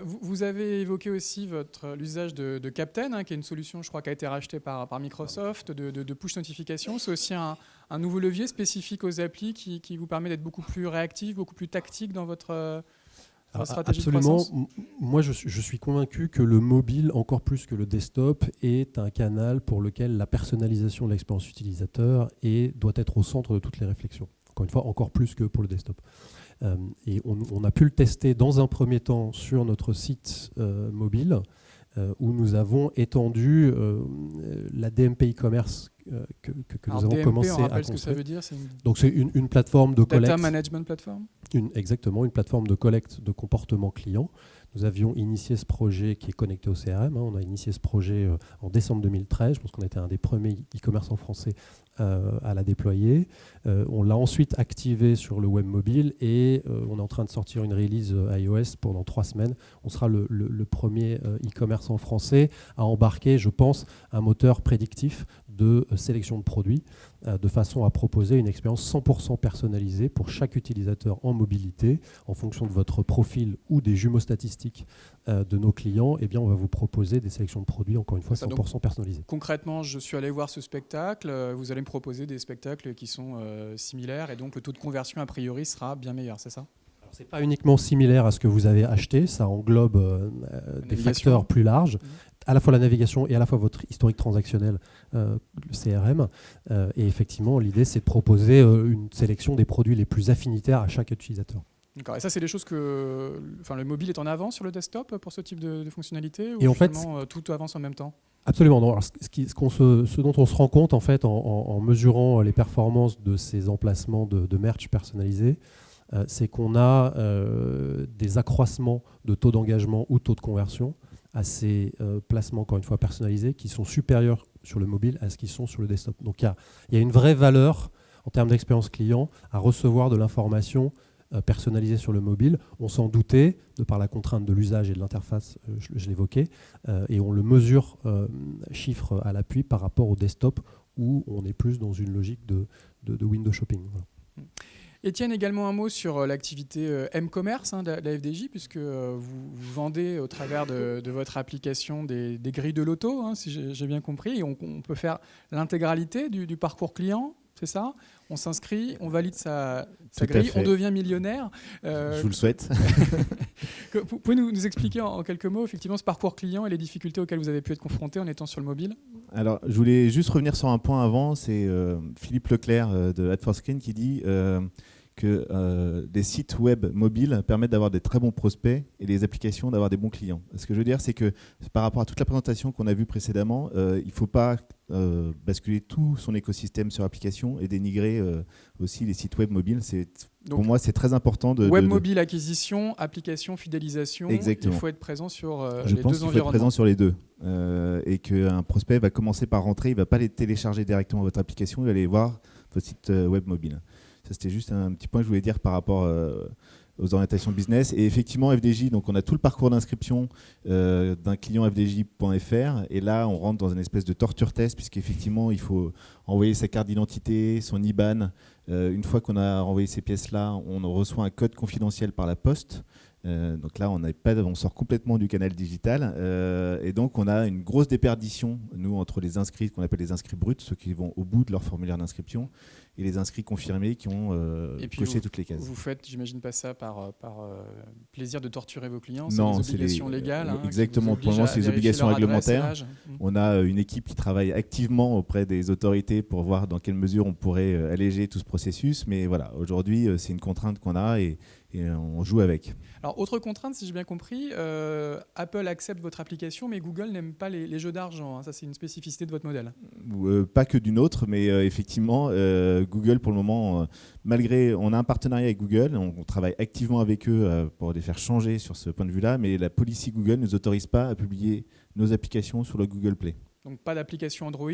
Vous avez évoqué aussi l'usage de Captain, qui est une solution, je crois, qui a été rachetée par Microsoft, de push notification. C'est aussi un nouveau levier spécifique aux applis qui vous permet d'être beaucoup plus réactif, beaucoup plus tactique dans votre stratégie de croissance. Absolument. Moi, je suis convaincu que le mobile, encore plus que le desktop, est un canal pour lequel la personnalisation de l'expérience utilisateur doit être au centre de toutes les réflexions. Encore une fois, encore plus que pour le desktop. Et on a pu le tester dans un premier temps sur notre site mobile où nous avons étendu la DMP e-commerce que nous avons DMP, commencé à construire. Ce que ça veut dire, donc c'est une plateforme de collecte. Data Management Platform. Exactement, une plateforme de collecte de comportements clients. Nous avions initié ce projet qui est connecté au CRM. On a initié ce projet en décembre 2013. Je pense qu'on était un des premiers e-commerçants français à la déployer. On l'a ensuite activé sur le web mobile et on est en train de sortir une release iOS pendant 3 semaines. On sera le premier e-commerçant français à embarquer, je pense, un moteur prédictif de sélection de produits de façon à proposer une expérience 100% personnalisée pour chaque utilisateur en mobilité en fonction de votre profil ou des jumeaux statistiques de nos clients. Eh bien, on va vous proposer des sélections de produits, encore une fois, 100% personnalisées. Concrètement, je suis allé voir ce spectacle. Vous allez me proposer des spectacles qui sont similaires et donc le taux de conversion, a priori, sera bien meilleur, c'est ça ? Ce n'est pas uniquement similaire à ce que vous avez acheté, ça englobe des facteurs plus larges, à la fois la navigation et à la fois votre historique transactionnel, le CRM. Et effectivement, l'idée, c'est de proposer une sélection des produits les plus affinitaires à chaque utilisateur. D'accord. Et ça, c'est des choses que le mobile est en avance sur le desktop pour ce type de fonctionnalité ou et en fait, tout avance en même temps ? Absolument. Non. Alors, ce dont on se rend compte en fait, en mesurant les performances de ces emplacements de merch personnalisés, c'est qu'on a des accroissements de taux d'engagement ou taux de conversion à ces placements, encore une fois, personnalisés, qui sont supérieurs sur le mobile à ce qu'ils sont sur le desktop. Donc il y a une vraie valeur en termes d'expérience client à recevoir de l'information personnalisée sur le mobile. On s'en doutait, de par la contrainte de l'usage et de l'interface, je l'évoquais, et on le mesure chiffre à l'appui par rapport au desktop où on est plus dans une logique de window shopping. Voilà. Étienne, également un mot sur l'activité M-Commerce de la FDJ, puisque vous vendez au travers de votre application des grilles de loto, si j'ai bien compris. Et on peut faire l'intégralité du parcours client, c'est ça ? On s'inscrit, on valide sa grille, on devient millionnaire. Je vous le souhaite. Vous pouvez nous expliquer en quelques mots, effectivement, ce parcours client et les difficultés auxquelles vous avez pu être confronté en étant sur le mobile ? Alors, je voulais juste revenir sur un point avant. C'est Philippe Leclerc de Ad4Screen qui dit que des sites web mobiles permettent d'avoir des très bons prospects et les applications d'avoir des bons clients. Ce que je veux dire, c'est que par rapport à toute la présentation qu'on a vue précédemment, il ne faut pas basculer tout son écosystème sur application et dénigrer aussi les sites web mobiles. Pour moi, c'est très important mobile, acquisition, application, fidélisation. Exactement. Il faut être présent sur les deux environnements. Je pense qu'il faut être présent sur les deux. Et qu'un prospect va commencer par rentrer, il ne va pas les télécharger directement à votre application, il va aller voir votre site web mobile. Ça, c'était juste un petit point que je voulais dire par rapport aux orientations business. Et effectivement, FDJ, donc on a tout le parcours d'inscription d'un client FDJ.fr. Et là, on rentre dans une espèce de torture test, puisqu'effectivement, il faut envoyer sa carte d'identité, son IBAN. Une fois qu'on a envoyé ces pièces-là, on reçoit un code confidentiel par la poste. Donc là, on sort complètement du canal digital. Et donc, on a une grosse déperdition, nous, entre les inscrits, qu'on appelle les inscrits bruts, ceux qui vont au bout de leur formulaire d'inscription, et les inscrits confirmés qui ont coché toutes les cases. Vous faites, j'imagine pas ça par plaisir de torturer vos clients, non, c'est des obligations légales. Exactement, pour le moment, c'est des obligations réglementaires. On a une équipe qui travaille activement auprès des autorités pour voir dans quelle mesure on pourrait alléger tout ce processus. Mais voilà, aujourd'hui, c'est une contrainte qu'on a et on joue avec. Alors, autre contrainte, si j'ai bien compris, Apple accepte votre application, mais Google n'aime pas les jeux d'argent. Ça, c'est une spécificité de votre modèle. Pas que d'une autre, mais effectivement, Google, pour le moment, on a un partenariat avec Google, on travaille activement avec eux pour les faire changer sur ce point de vue-là, mais la policy Google ne nous autorise pas à publier nos applications sur le Google Play. Donc pas d'application Android,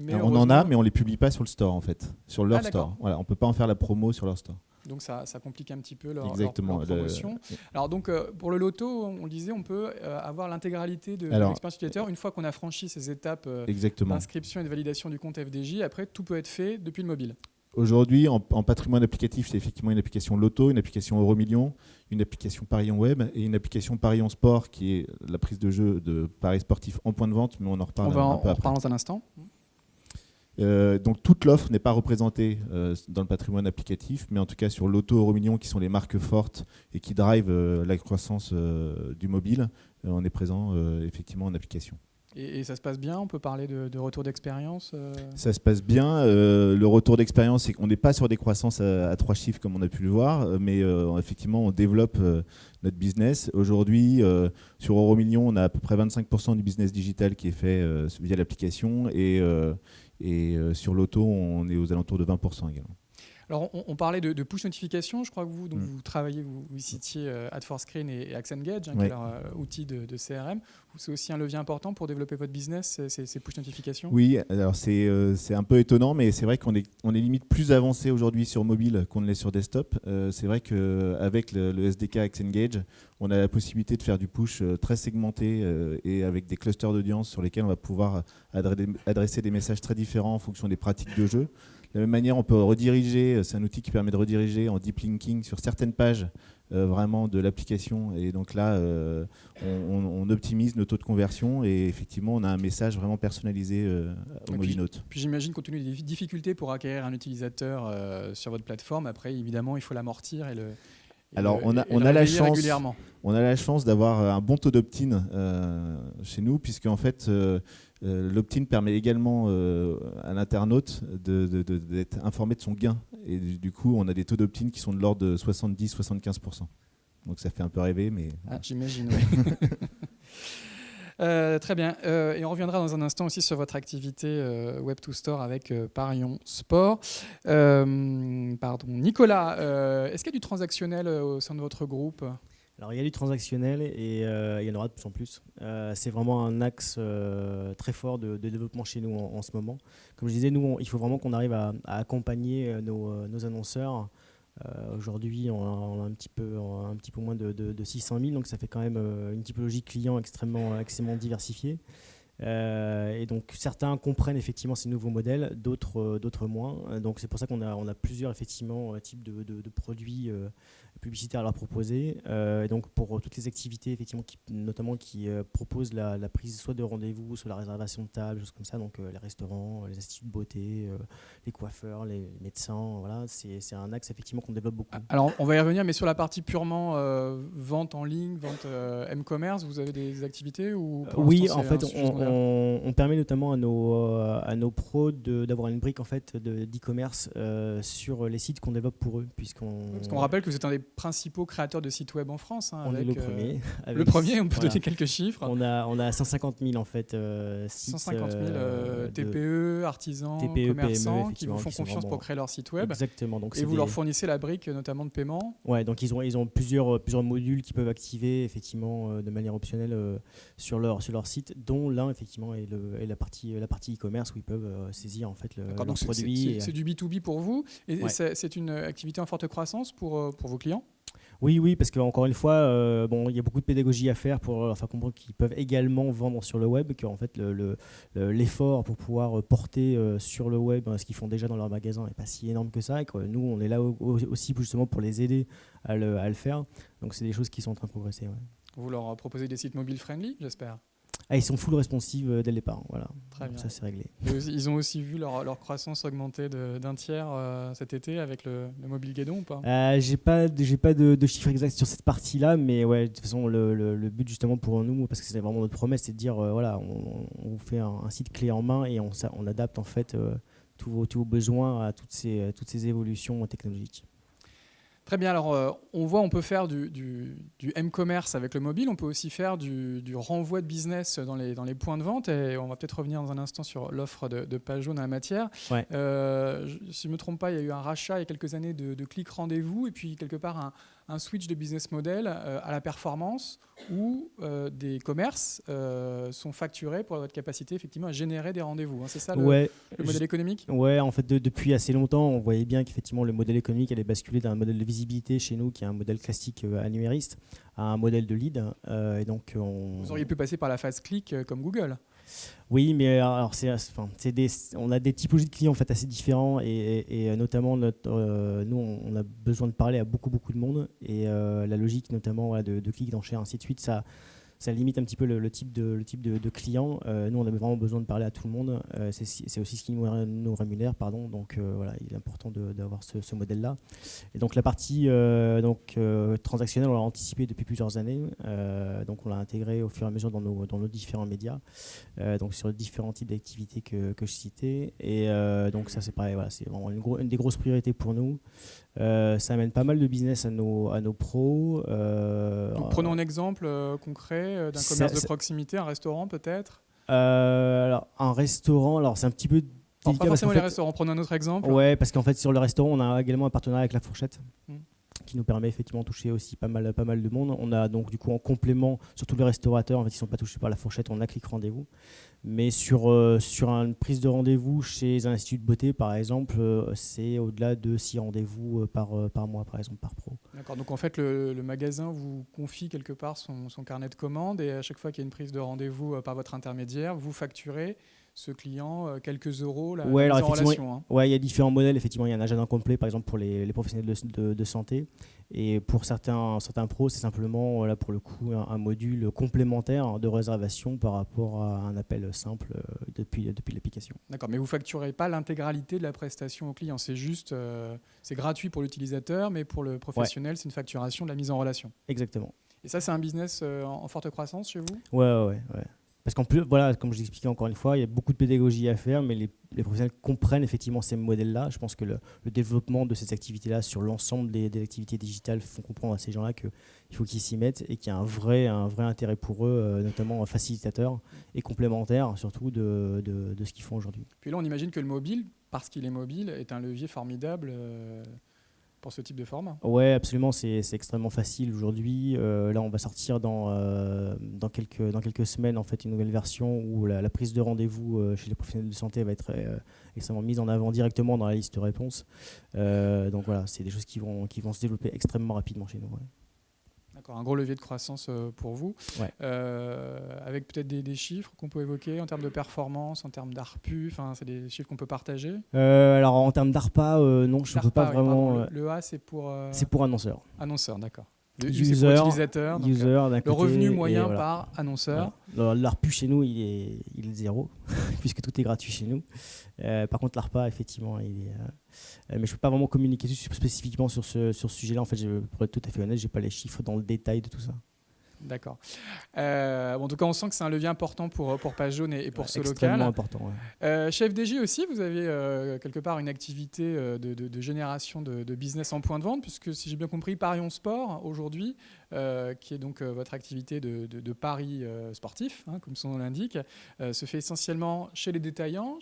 mais on en a, mais on ne les publie pas sur le store, en fait, sur leur store. Voilà, on ne peut pas en faire la promo sur leur store. Donc ça complique un petit peu leur promotion. Alors donc pour le loto, on le disait, on peut avoir l'intégralité de l'expérience utilisateur une fois qu'on a franchi ces étapes d'inscription et de validation du compte FDJ. Après, tout peut être fait depuis le mobile. Aujourd'hui, en patrimoine applicatif, c'est effectivement une application loto, une application Euromillions, une application Parions web et une application Parions sport qui est la prise de jeu de paris sportifs en point de vente, mais on en reparle un peu après. Dans un instant. Donc toute l'offre n'est pas représentée dans le patrimoine applicatif, mais en tout cas sur l'auto Euromillions qui sont les marques fortes et qui drivent la croissance du mobile, on est présent effectivement en application. Et ça se passe bien ? On peut parler de retour d'expérience Ça se passe bien. Le retour d'expérience, c'est qu'on n'est pas sur des croissances à 3 chiffres comme on a pu le voir, mais effectivement, on développe notre business. Aujourd'hui, sur Euromillions, on a à peu près 25% du business digital qui est fait via l'application et sur l'auto, on est aux alentours de 20% également. Alors, on parlait de push notification. Je crois que vous travaillez, vous citiez Ad4Screen et AxonGage, qui est leur outil de CRM. C'est aussi un levier important pour développer votre business, ces push notifications. Oui, alors c'est un peu étonnant, mais c'est vrai qu'on est limite plus avancé aujourd'hui sur mobile qu'on ne l'est sur desktop. C'est vrai qu'avec le SDK AxonGage, on a la possibilité de faire du push très segmenté et avec des clusters d'audience sur lesquels on va pouvoir adresser des messages très différents en fonction des pratiques de jeu. De la même manière, on peut rediriger, c'est un outil qui permet de rediriger en deep linking sur certaines pages vraiment de l'application. Et donc là, on optimise nos taux de conversion et effectivement, on a un message vraiment personnalisé au Mobinote. Puis j'imagine, compte tenu des difficultés pour acquérir un utilisateur sur votre plateforme, après, évidemment, il faut l'amortir et le... Alors, on a la chance d'avoir un bon taux d'opt-in chez nous, puisque en fait, l'opt-in permet également à l'internaute d'être informé de son gain. Et du coup, on a des taux d'opt-in qui sont de l'ordre de 70-75%. Donc ça fait un peu rêver, mais... J'imagine, oui. Très bien. Et on reviendra dans un instant aussi sur votre activité Web2Store avec Parion Sport. Nicolas, est-ce qu'il y a du transactionnel au sein de votre groupe ? Alors il y a du transactionnel et il y en aura de plus en plus. C'est vraiment un axe très fort de développement chez nous en ce moment. Comme je disais, nous, il faut vraiment qu'on arrive à accompagner nos annonceurs. Aujourd'hui, on a un petit peu moins de 600 000, donc ça fait quand même une typologie client extrêmement diversifiée. Et donc certains comprennent effectivement ces nouveaux modèles, d'autres moins. Donc c'est pour ça qu'on a plusieurs effectivement types de produits publicitaires à leur proposer. Et donc pour toutes les activités effectivement notamment qui proposent la prise soit de rendez-vous, soit la réservation de table, choses comme ça. Donc les restaurants, les instituts de beauté, les coiffeurs, les médecins. Voilà, c'est un axe effectivement qu'on développe beaucoup. Alors on va y revenir, mais sur la partie purement vente en ligne, vente m-commerce, vous avez des activités ou oui, en fait, on permet notamment à nos pros d'avoir une brique en fait d'e-commerce sur les sites qu'on développe pour eux, parce qu'on rappelle que vous êtes un des principaux créateurs de sites web en France. On est le premier. Le premier, on peut donner quelques chiffres. On a 150 000 en fait sites. 150 000 TPE, artisans, commerçants PME, qui vous font confiance pour créer leur site web. Exactement. Donc et vous leur fournissez la brique notamment de paiement. Ouais, donc ils ont plusieurs modules qu'ils peuvent activer effectivement de manière optionnelle sur leur site, dont l'un effectivement est la partie e-commerce où ils peuvent saisir en fait le produit. C'est du B2B pour vous et c'est une activité en forte croissance pour vos clients. Oui, parce qu'encore une fois, il y a beaucoup de pédagogie à faire pour leur faire comprendre qu'ils peuvent également vendre sur le web, qu'en fait l'effort pour pouvoir porter sur le web ce qu'ils font déjà dans leur magasin n'est pas si énorme que ça, et que nous on est là aussi justement pour les aider à le faire. Donc c'est des choses qui sont en train de progresser. Ouais. Vous leur proposez des sites mobile friendly, j'espère. Ils sont full responsive dès le départ, voilà. Très bien. Ça c'est réglé. Ils ont aussi vu leur croissance augmenter d'un tiers cet été avec le mobile guédon ou pas ? J'ai pas de chiffres exacts sur cette partie-là, mais ouais, de toute façon le but justement pour nous, parce que c'est vraiment notre promesse, c'est de dire voilà, on fait un site clé en main et on adapte en fait tous vos besoins à toutes ces évolutions technologiques. Très bien, alors on peut faire du m-commerce avec le mobile, on peut aussi faire du renvoi de business dans les points de vente, et on va peut-être revenir dans un instant sur l'offre de Page Jaune en la matière. Ouais. Si je ne me trompe pas, il y a eu un rachat il y a quelques années de Click Rendez-vous, et puis quelque part un switch de business model à la performance, où des commerces sont facturés pour votre capacité effectivement à générer des rendez-vous. Hein. C'est ça le modèle économique ? Ouais, en fait depuis assez longtemps, on voyait bien qu'effectivement le modèle économique allait basculer d'un modèle de visibilité chez nous, qui est un modèle classique annuairiste, à un modèle de lead. Et donc vous auriez pu passer par la phase click comme Google. Oui, mais alors on a des typologies de clients en fait assez différents, et notamment nous on a besoin de parler à beaucoup de monde, et la logique notamment de clic, d'enchères, ainsi de suite, ça limite un petit peu le type de client. Nous, on a vraiment besoin de parler à tout le monde. C'est aussi ce qui nous rémunère, pardon. Donc voilà, il est important d'avoir ce modèle-là. Et donc la partie transactionnelle, on l'a anticipé depuis plusieurs années. Donc on l'a intégré au fur et à mesure dans nos différents médias, donc sur les différents types d'activités que je citais. Et donc ça, c'est pareil. Voilà, c'est vraiment une des grosses priorités pour nous. Ça amène pas mal de business à nos pros. Donc, prenons un exemple concret d'un commerce de proximité, un restaurant peut-être. Alors, un restaurant, alors c'est un petit peu Alors, pas délicat parce forcément qu'en les fait- restaurants, prenons un autre exemple. Ouais, parce qu'en fait, sur le restaurant, on a également un partenariat avec La Fourchette Mm. qui nous permet effectivement de toucher aussi pas mal de monde. On a donc du coup en complément, sur tous les restaurateurs, en fait, qui ne sont pas touchés par La Fourchette, on a Click Rendez-vous. Mais sur une prise de rendez-vous chez un institut de beauté, par exemple, c'est au-delà de 6 rendez-vous par mois, par exemple, par pro. D'accord, donc en fait, le magasin vous confie quelque part son carnet de commandes et à chaque fois qu'il y a une prise de rendez-vous par votre intermédiaire, vous facturez ce client quelques euros la Ouais, mise alors en effectivement, relation. Hein. ouais, il y a différents modèles. Effectivement, il y a un agenda complet, par exemple, pour les professionnels de santé. Et pour certains pros, c'est simplement, là, pour le coup, un module complémentaire de réservation par rapport à un appel simple depuis l'application. D'accord, mais vous facturez pas l'intégralité de la prestation au client, c'est juste, c'est gratuit pour l'utilisateur, mais pour le professionnel, c'est une facturation de la mise en relation. Exactement. Et ça, c'est un business en forte croissance chez vous? Ouais. Parce qu'en plus, voilà, comme je l'expliquais encore une fois, il y a beaucoup de pédagogie à faire, mais les professionnels comprennent effectivement ces modèles-là. Je pense que le développement de ces activités-là sur l'ensemble des activités digitales font comprendre à ces gens-là qu'il faut qu'ils s'y mettent et qu'il y a un vrai intérêt pour eux, notamment facilitateur et complémentaire surtout de ce qu'ils font aujourd'hui. Puis là, on imagine que le mobile, parce qu'il est mobile, est un levier formidable pour ce type de format. Ouais, absolument, c'est extrêmement facile aujourd'hui. Là, on va sortir dans quelques semaines en fait une nouvelle version où la prise de rendez-vous chez les professionnels de santé va être extrêmement mise en avant directement dans la liste de réponses. Donc voilà, c'est des choses qui vont se développer extrêmement rapidement chez nous. Ouais. D'accord, un gros levier de croissance pour vous, Ouais. avec peut-être des chiffres qu'on peut évoquer en termes de performance, en termes d'ARPU, enfin, c'est des chiffres qu'on peut partager. Alors en termes d'ARPA, non, je ne peux pas DARPA, oui, vraiment. pardon, le A, c'est pour C'est pour annonceurs. annonceur, d'accord. Le U, User, c'est pour utilisateur. Donc, d'un le côté, revenu et moyen voilà. par annonceur. Voilà. L'ARPU chez nous, il est zéro, puisque tout est gratuit chez nous. Par contre, l'ARPA, effectivement, il est. Mais je ne peux pas vraiment communiquer spécifiquement sur ce sujet-là. En fait, pour être tout à fait honnête, je n'ai pas les chiffres dans le détail de tout ça. D'accord. En tout cas, on sent que c'est un levier important pour Page Jaune et pour ce local. Extrêmement important. Ouais. Chez FDJ aussi, vous avez quelque part une activité de génération de business en point de vente, puisque si j'ai bien compris, Parions Sport aujourd'hui, qui est donc votre activité de paris sportif, hein, comme son nom l'indique, se fait essentiellement chez les détaillants,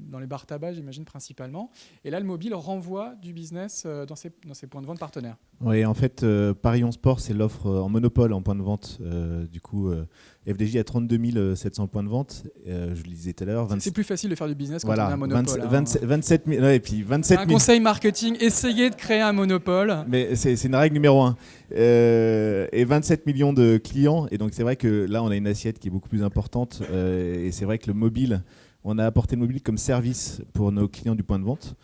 dans les bars tabac, j'imagine principalement. Et là, le mobile renvoie du business dans ces points de vente partenaires. Oui, en fait, Parions Sport, c'est l'offre en monopole en point de vente. FDJ a 32 700 points de vente. Je le disais tout à l'heure. C'est plus facile de faire du business quand Voilà, on a un monopole. 27 000. Ouais, et puis 27 un 000. conseil marketing, essayez de créer un monopole. Mais c'est une règle numéro 1. Et 27 millions de clients. Et donc, c'est vrai que là, on a une assiette qui est beaucoup plus importante. Et c'est vrai que le mobile, on a apporté le mobile comme service pour nos clients du point de vente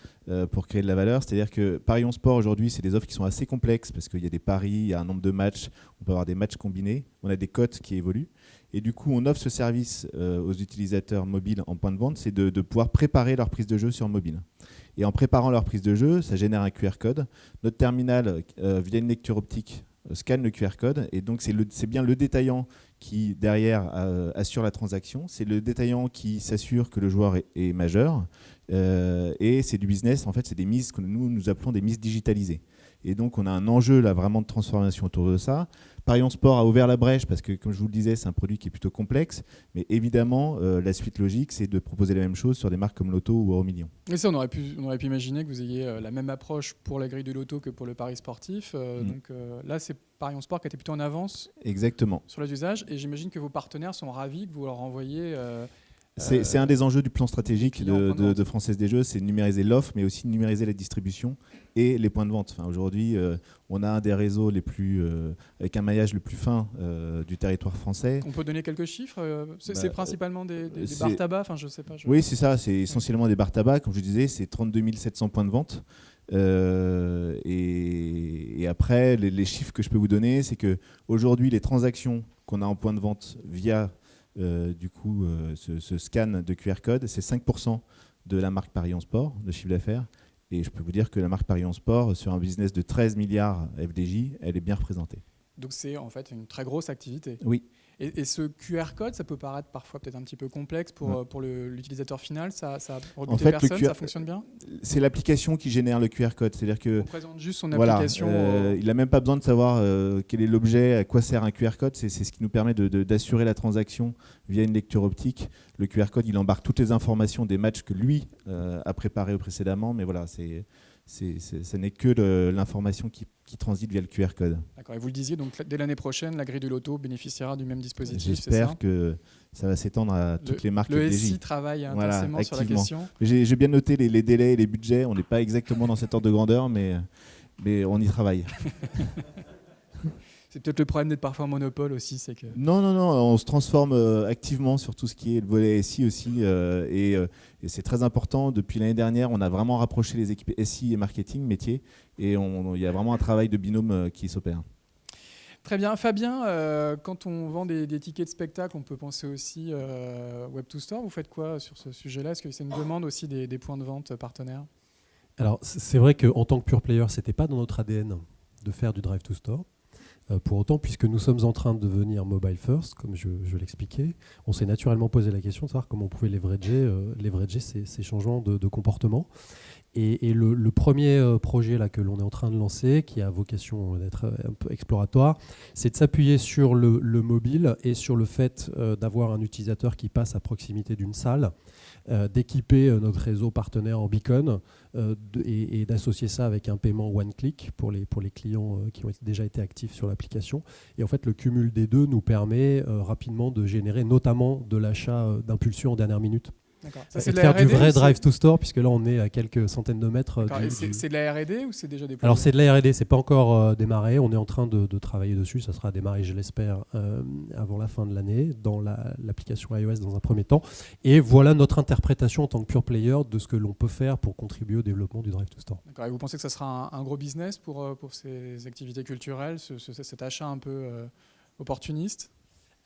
pour créer de la valeur. C'est-à-dire que Parions Sport, aujourd'hui, c'est des offres qui sont assez complexes parce qu'il y a des paris, il y a un nombre de matchs. On peut avoir des matchs combinés. On a des cotes qui évoluent. Et du coup, on offre ce service aux utilisateurs mobiles en point de vente, c'est de pouvoir préparer leur prise de jeu sur mobile. Et en préparant leur prise de jeu, ça génère un QR code. Notre terminal, via une lecture optique, scanne le QR code. Et donc, c'est bien le détaillant qui, derrière, assure la transaction. C'est le détaillant qui s'assure que le joueur est majeur. Et c'est du business. En fait, c'est des mises que nous appelons des mises digitalisées. Et donc, on a un enjeu là vraiment de transformation autour de ça. Parions Sport a ouvert la brèche parce que, comme je vous le disais, c'est un produit qui est plutôt complexe. Mais évidemment, la suite logique, c'est de proposer la même chose sur des marques comme Loto ou Euromillions. Mais ça, on aurait pu imaginer que vous ayez la même approche pour la grille de Loto que pour le pari sportif. Donc là, c'est Parions Sport qui était plutôt en avance. Exactement. Sur les usages. Et j'imagine que vos partenaires sont ravis que vous leur envoyiez... C'est un des enjeux du plan stratégique de Française des Jeux, c'est numériser l'offre, mais aussi numériser la distribution et les points de vente. Enfin, aujourd'hui, on a un des réseaux avec un maillage le plus fin du territoire français. On peut donner quelques chiffres c'est principalement des bars tabac, enfin, je sais pas. Oui, c'est ça, c'est essentiellement des bars tabac. Comme je disais, c'est 32 700 points de vente. Et après, les chiffres que je peux vous donner, c'est qu'aujourd'hui, les transactions qu'on a en point de vente via... ce scan de QR code, c'est 5% de la marque Parions Sport, de chiffre d'affaires. Et je peux vous dire que la marque Parions Sport, sur un business de 13 milliards FDJ, elle est bien représentée. Donc c'est en fait une très grosse activité. Oui. Et ce QR code, ça peut paraître parfois peut-être un petit peu complexe pour l'utilisateur final. Ça rebute En fait, personne, le ça fonctionne bien. C'est l'application qui génère le QR code. C'est-à-dire que On présente juste son voilà, application. il n'a même pas besoin de savoir quel est l'objet, à quoi sert un QR code. C'est ce qui nous permet d'assurer la transaction via une lecture optique. Le QR code, il embarque toutes les informations des matchs que lui a préparés précédemment. Mais voilà, ce n'est que l'information qui transite via le QR code. D'accord. Et vous le disiez, donc dès l'année prochaine, la grille du loto bénéficiera du même dispositif. J'espère que ça va s'étendre à toutes les marques Le FDJ. SI travaille intensément sur la activement. question. J'ai bien noté les délais et les budgets. On n'est pas exactement dans cet ordre de grandeur, mais on y travaille. C'est peut-être le problème d'être parfois un monopole aussi, c'est que. Non, on se transforme activement sur tout ce qui est le volet SI aussi, et c'est très important. Depuis l'année dernière, on a vraiment rapproché les équipes SI et marketing, métier, et il y a vraiment un travail de binôme qui s'opère. Très bien. Fabien, quand on vend des tickets de spectacle, on peut penser aussi Web2Store. Vous faites quoi sur ce sujet-là? Est-ce que c'est une demande aussi des points de vente partenaires? Alors, c'est vrai qu'en tant que pure player, ce n'était pas dans notre ADN de faire du Drive to Store. Pour autant, puisque nous sommes en train de devenir mobile first, comme je l'expliquais, on s'est naturellement posé la question de savoir comment on pouvait leverager ces changements de comportement. Et le premier projet là, que l'on est en train de lancer, qui a vocation d'être un peu exploratoire, c'est de s'appuyer sur le mobile et sur le fait d'avoir un utilisateur qui passe à proximité d'une salle, d'équiper notre réseau partenaire en beacon et d'associer ça avec un paiement one-click pour les clients qui ont déjà été actifs sur l'application. Et en fait, le cumul des deux nous permet rapidement de générer notamment de l'achat d'impulsion en dernière minute. Ça, et de faire du vrai drive to store, puisque là on est à quelques centaines de mètres. C'est de la R&D ou c'est déjà déployé? Alors c'est de la R&D, c'est pas encore démarré. On est en train de travailler dessus. Ça sera démarré, je l'espère, avant la fin de l'année dans l'application iOS dans un premier temps. Et voilà notre interprétation en tant que pure player de ce que l'on peut faire pour contribuer au développement du drive to store. D'accord. Et vous pensez que ça sera un gros business pour ces activités culturelles, cet achat un peu opportuniste?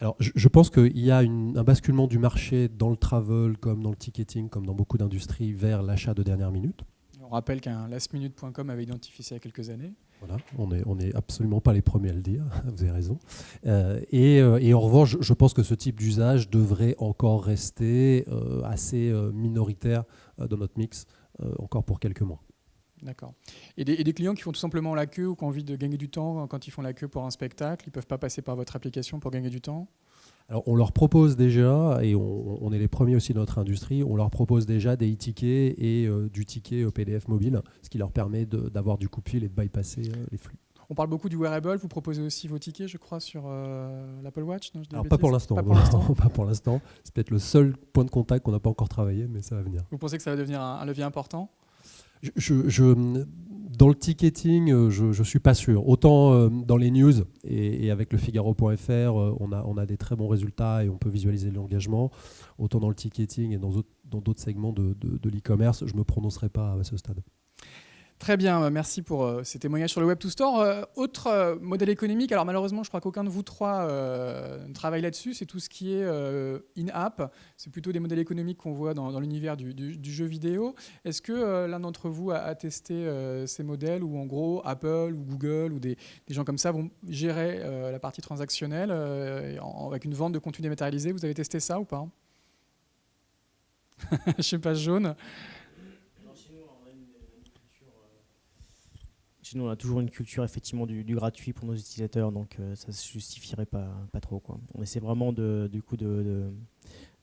Alors, je pense qu'il y a un basculement du marché dans le travel, comme dans le ticketing, comme dans beaucoup d'industries, vers l'achat de dernière minute. On rappelle qu'un lastminute.com avait identifié ça il y a quelques années. Voilà, on n'est absolument pas les premiers à le dire, vous avez raison. Et en revanche, je pense que ce type d'usage devrait encore rester assez minoritaire dans notre mix, encore pour quelques mois. D'accord. Et des clients qui font tout simplement la queue ou qui ont envie de gagner du temps quand ils font la queue pour un spectacle, ils ne peuvent pas passer par votre application pour gagner du temps? Alors, on leur propose déjà, et on est les premiers aussi dans notre industrie, on leur propose déjà des e-tickets et du ticket PDF mobile, ce qui leur permet d'avoir du coup-de-fil et de bypasser les flux. On parle beaucoup du wearable, vous proposez aussi vos tickets, je crois, sur l'Apple Watch? Non, alors, pas pour l'instant. Pas pour l'instant. C'est peut-être le seul point de contact qu'on n'a pas encore travaillé, mais ça va venir. Vous pensez que ça va devenir un levier important? Dans le ticketing, je ne suis pas sûr. Autant dans les news et avec le Figaro.fr, on a des très bons résultats et on peut visualiser l'engagement. Autant dans le ticketing et dans d'autres segments de l'e-commerce, je ne me prononcerai pas à ce stade. Très bien, merci pour ces témoignages sur le Web2Store. Autre modèle économique, alors malheureusement, je crois qu'aucun de vous trois ne travaille là-dessus, c'est tout ce qui est in-app. C'est plutôt des modèles économiques qu'on voit dans l'univers du jeu vidéo. Est-ce que l'un d'entre vous a testé ces modèles où, en gros, Apple ou Google ou des gens comme ça vont gérer la partie transactionnelle avec une vente de contenu dématérialisé? Vous avez testé ça ou pas? Je sais pas, jaune. Chez nous, on a toujours une culture effectivement du gratuit pour nos utilisateurs, donc ça ne se justifierait pas trop, quoi. On essaie vraiment de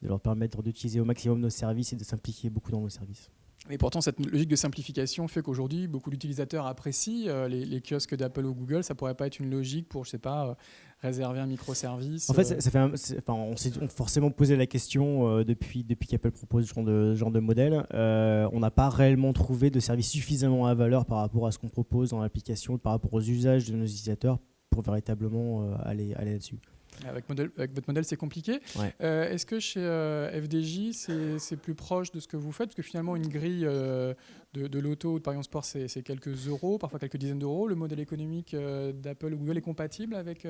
leur permettre d'utiliser au maximum nos services et de s'impliquer beaucoup dans nos services. Et pourtant, cette logique de simplification fait qu'aujourd'hui, beaucoup d'utilisateurs apprécient les kiosques d'Apple ou Google. Ça ne pourrait pas être une logique pour, je ne sais pas, réserver un microservice? En fait, on s'est forcément posé la question depuis qu'Apple propose ce genre de modèle. On n'a pas réellement trouvé de service suffisamment à valeur par rapport à ce qu'on propose dans l'application, par rapport aux usages de nos utilisateurs pour véritablement aller là-dessus. Avec votre modèle, c'est compliqué. Ouais. Est-ce que chez FDJ, c'est plus proche de ce que vous faites? Parce que finalement, une grille de de l'auto ou de Paris en Sport, c'est quelques euros, parfois quelques dizaines d'euros. Le modèle économique d'Apple ou Google est compatible avec...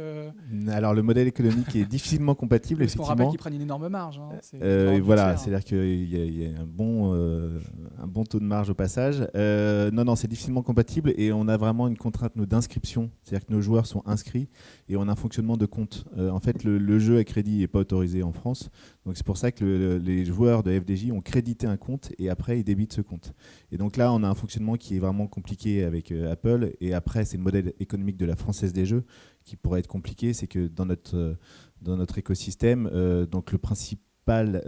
Alors, le modèle économique est difficilement compatible, Parce qu'on rappelle effectivement. qu'ils prennent une énorme marge. Hein. C'est Voilà, cher. c'est-à-dire qu'il y a un bon taux de marge au passage. Non, c'est difficilement compatible et on a vraiment une contrainte d'inscription. C'est-à-dire que nos joueurs sont inscrits et on a un fonctionnement de compte. En fait, le jeu à crédit n'est pas autorisé en France. Donc c'est pour ça que les joueurs de FDJ ont crédité un compte et après ils débitent ce compte. Et donc là, on a un fonctionnement qui est vraiment compliqué avec Apple. Et après, c'est le modèle économique de la Française des Jeux qui pourrait être compliqué. C'est que dans notre écosystème, donc le principal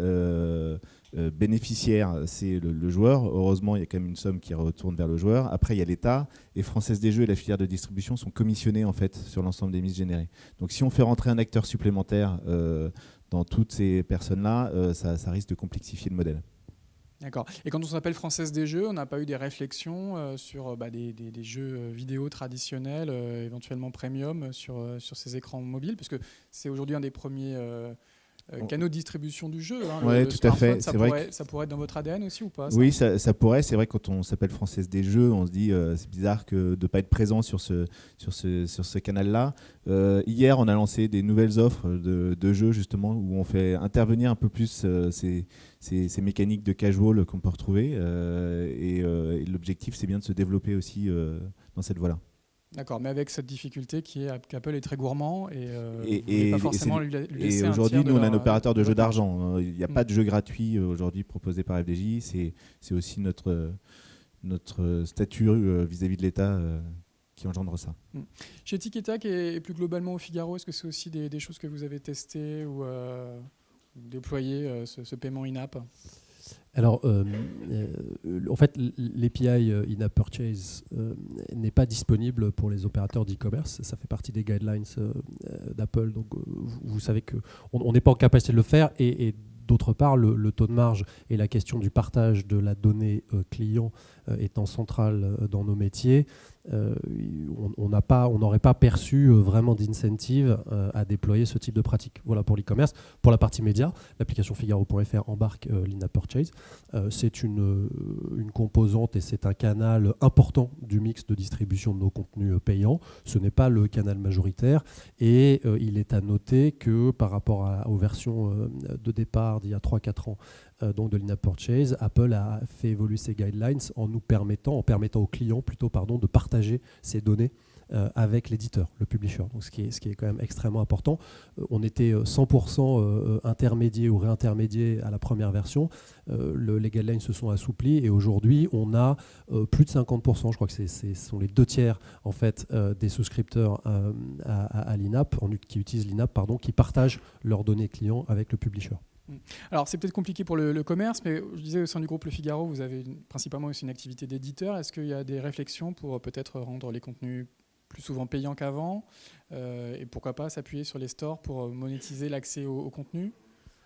bénéficiaire, c'est le joueur. Heureusement, il y a quand même une somme qui retourne vers le joueur. Après, il y a l'État. Et Française des Jeux et la filière de distribution sont commissionnés en fait, sur l'ensemble des mises générées. Donc si on fait rentrer un acteur supplémentaire dans toutes ces personnes-là, ça risque de complexifier le modèle. D'accord. Et quand on s'appelle Française des Jeux, on n'a pas eu des réflexions sur des jeux vidéo traditionnels, éventuellement premium, sur ces écrans mobiles, parce que c'est aujourd'hui un des premiers canaux de distribution du jeu. Hein, ouais, le tout à fait. ça pourrait être dans votre ADN aussi ou pas? Oui, ça pourrait. C'est vrai que quand on s'appelle Française des Jeux, on se dit c'est bizarre de ne pas être présent sur ce canal-là. Hier, on a lancé des nouvelles offres de jeux justement où on fait intervenir un peu plus ces mécaniques de casual qu'on peut retrouver. Et l'objectif, c'est bien de se développer aussi dans cette voie-là. D'accord, mais avec cette difficulté qu'Apple est très gourmand et pas forcément lui laisser un aujourd'hui, tiers de nous, on a un leur- opérateur de leur jeux marge. d'argent. Il n'y a pas de jeu gratuit aujourd'hui proposé par FDJ. C'est aussi notre statut vis-à-vis de l'État qui engendre ça. Chez Tic et Tac et plus globalement au Figaro, est-ce que c'est aussi des choses que vous avez testées ou déployées, ce paiement in-app? Alors, en fait, l'API in-app purchase n'est pas disponible pour les opérateurs d'e-commerce. Ça fait partie des guidelines d'Apple. Donc, vous savez qu'on n'est pas en capacité de le faire. Et d'autre part, le taux de marge et la question du partage de la donnée client étant centrale dans nos métiers, on n'aurait pas perçu vraiment d'incentive à déployer ce type de pratique. Voilà pour l'e-commerce. Pour la partie média, l'application Figaro.fr embarque l'in-app purchase. C'est une composante et c'est un canal important du mix de distribution de nos contenus payants. Ce n'est pas le canal majoritaire et il est à noter que par rapport aux versions de départ d'il y a 3-4 ans, donc de l'in-app purchase, Apple a fait évoluer ses guidelines en permettant aux clients de partager ces données avec l'éditeur, le publisher. Donc ce qui est quand même extrêmement important. On était 100% intermédiaire ou réintermédiaire à la première version. Les guidelines se sont assouplis et aujourd'hui on a plus de 50%, je crois que ce sont les 2/3 en fait, des souscripteurs à l'in-app, qui utilisent l'in-app, qui partagent leurs données clients avec le publisher. Alors c'est peut-être compliqué pour le commerce, mais je disais au sein du groupe Le Figaro, vous avez principalement aussi une activité d'éditeur. Est-ce qu'il y a des réflexions pour peut-être rendre les contenus plus souvent payants qu'avant et pourquoi pas s'appuyer sur les stores pour monétiser l'accès au contenu?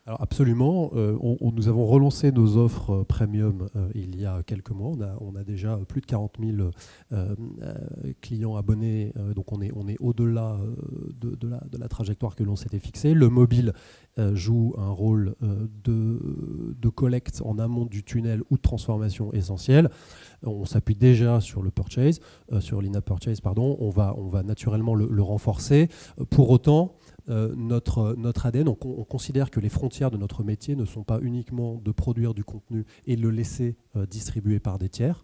Alors absolument, nous avons relancé nos offres premium il y a quelques mois. On a déjà plus de 40 000 clients abonnés, donc on est au-delà de la trajectoire que l'on s'était fixée. Le mobile joue un rôle de collecte en amont du tunnel ou de transformation essentielle. On s'appuie déjà sur le purchase, sur l'in-app purchase, pardon. On va naturellement le renforcer. Pour autant, notre ADN, on considère que les frontières de notre métier ne sont pas uniquement de produire du contenu et de le laisser distribuer par des tiers.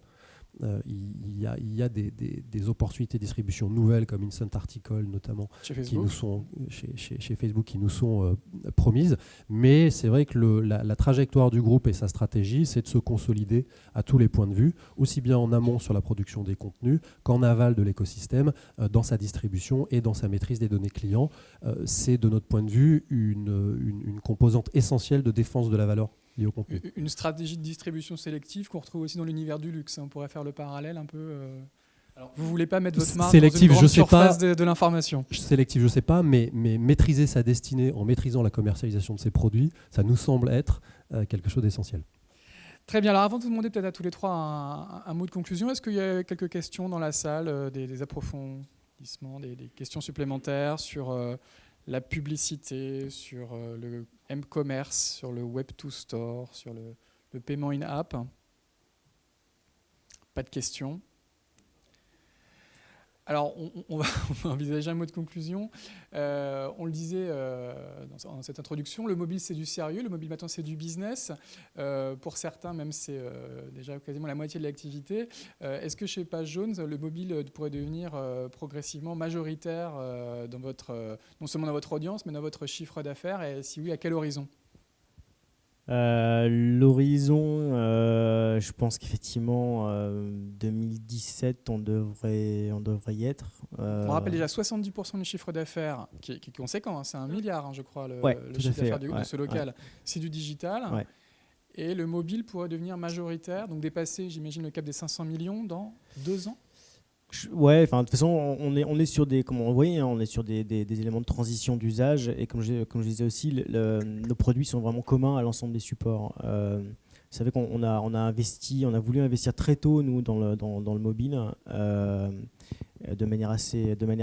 Il y a des opportunités de distribution nouvelles comme Instant Article notamment Chez qui Facebook. nous sont chez Facebook qui nous sont promises, mais c'est vrai que la trajectoire du groupe et sa stratégie, c'est de se consolider à tous les points de vue, aussi bien en amont sur la production des contenus qu'en aval de l'écosystème, dans sa distribution et dans sa maîtrise des données clients. C'est de notre point de vue une composante essentielle de défense de la valeur liée au contenu. Une stratégie de distribution sélective qu'on retrouve aussi dans l'univers du luxe. On pourrait faire le parallèle un peu. Alors, vous ne voulez pas mettre votre marque sélective, dans une grande je sais surface pas. de l'information. Sélectif, je ne sais pas, mais maîtriser sa destinée en maîtrisant la commercialisation de ses produits, ça nous semble être quelque chose d'essentiel. Très bien. Alors avant de vous demander peut-être à tous les trois un mot de conclusion, est-ce qu'il y a quelques questions dans la salle, des approfondissements, des questions supplémentaires sur la publicité, sur le m-commerce, sur le Web2Store, sur le paiement in-app? Pas de questions. Alors, on va envisager un mot de conclusion. On le disait dans cette introduction, le mobile, c'est du sérieux. Le mobile, maintenant, c'est du business. Pour certains, même, c'est déjà quasiment la moitié de l'activité. Est-ce que chez Page Jaune, le mobile pourrait devenir progressivement majoritaire non seulement dans votre audience, mais dans votre chiffre d'affaires? Et si oui, à quel horizon? L'horizon, je pense qu'effectivement, 2017, on devrait y être. On rappelle déjà 70% du chiffre d'affaires, qui est conséquent, hein, c'est 1 milliard, hein, je crois, le chiffre d'affaires de ce local. C'est du digital. Ouais. Et le mobile pourrait devenir majoritaire, donc dépasser, j'imagine, le cap des 500 millions dans 2 ans. Ouais, enfin de toute façon, on est sur des, comme on voit, hein, on est sur des éléments de transition d'usage, et comme je disais aussi, nos produits sont vraiment communs à l'ensemble des supports. Vous savez qu'on a voulu investir très tôt nous dans le mobile, de manière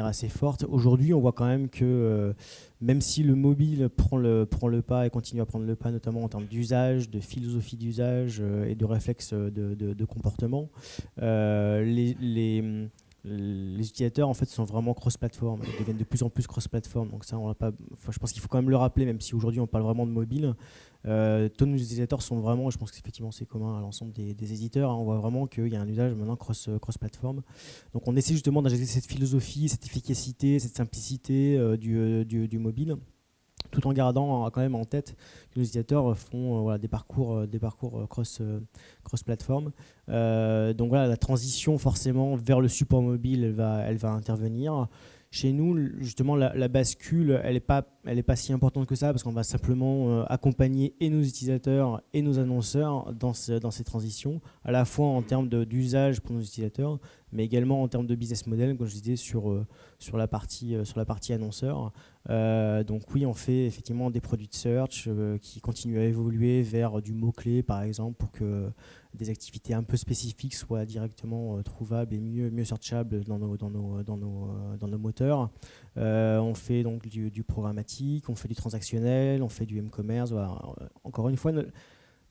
assez forte. Aujourd'hui, on voit quand même que même si le mobile prend le pas et continue à prendre le pas, notamment en termes d'usage, de philosophie d'usage et de réflexes de comportement, les utilisateurs en fait sont vraiment cross-platform, ils deviennent de plus en plus cross-platform. Donc ça, je pense qu'il faut quand même le rappeler, même si aujourd'hui on parle vraiment de mobile. Tous nos utilisateurs sont vraiment, je pense qu'effectivement c'est commun à l'ensemble des éditeurs, hein, on voit vraiment qu'il y a un usage maintenant cross-platform. Donc on essaie justement d'injecter cette philosophie, cette efficacité, cette simplicité du mobile, tout en gardant quand même en tête que les utilisateurs font des parcours cross-platform. Donc voilà, la transition forcément vers le support mobile, elle va intervenir. Chez nous, justement, la bascule, elle est pas si importante que ça, parce qu'on va simplement accompagner et nos utilisateurs et nos annonceurs dans ces transitions, à la fois en termes d'usage pour nos utilisateurs, mais également en termes de business model, comme je disais, sur la partie annonceur. Donc oui, on fait effectivement des produits de search qui continuent à évoluer vers du mot-clé, par exemple, pour que des activités un peu spécifiques soient directement trouvables et mieux searchables dans nos moteurs. On fait donc du programmatique, on fait du transactionnel, on fait du e-commerce. Voilà. Encore une fois,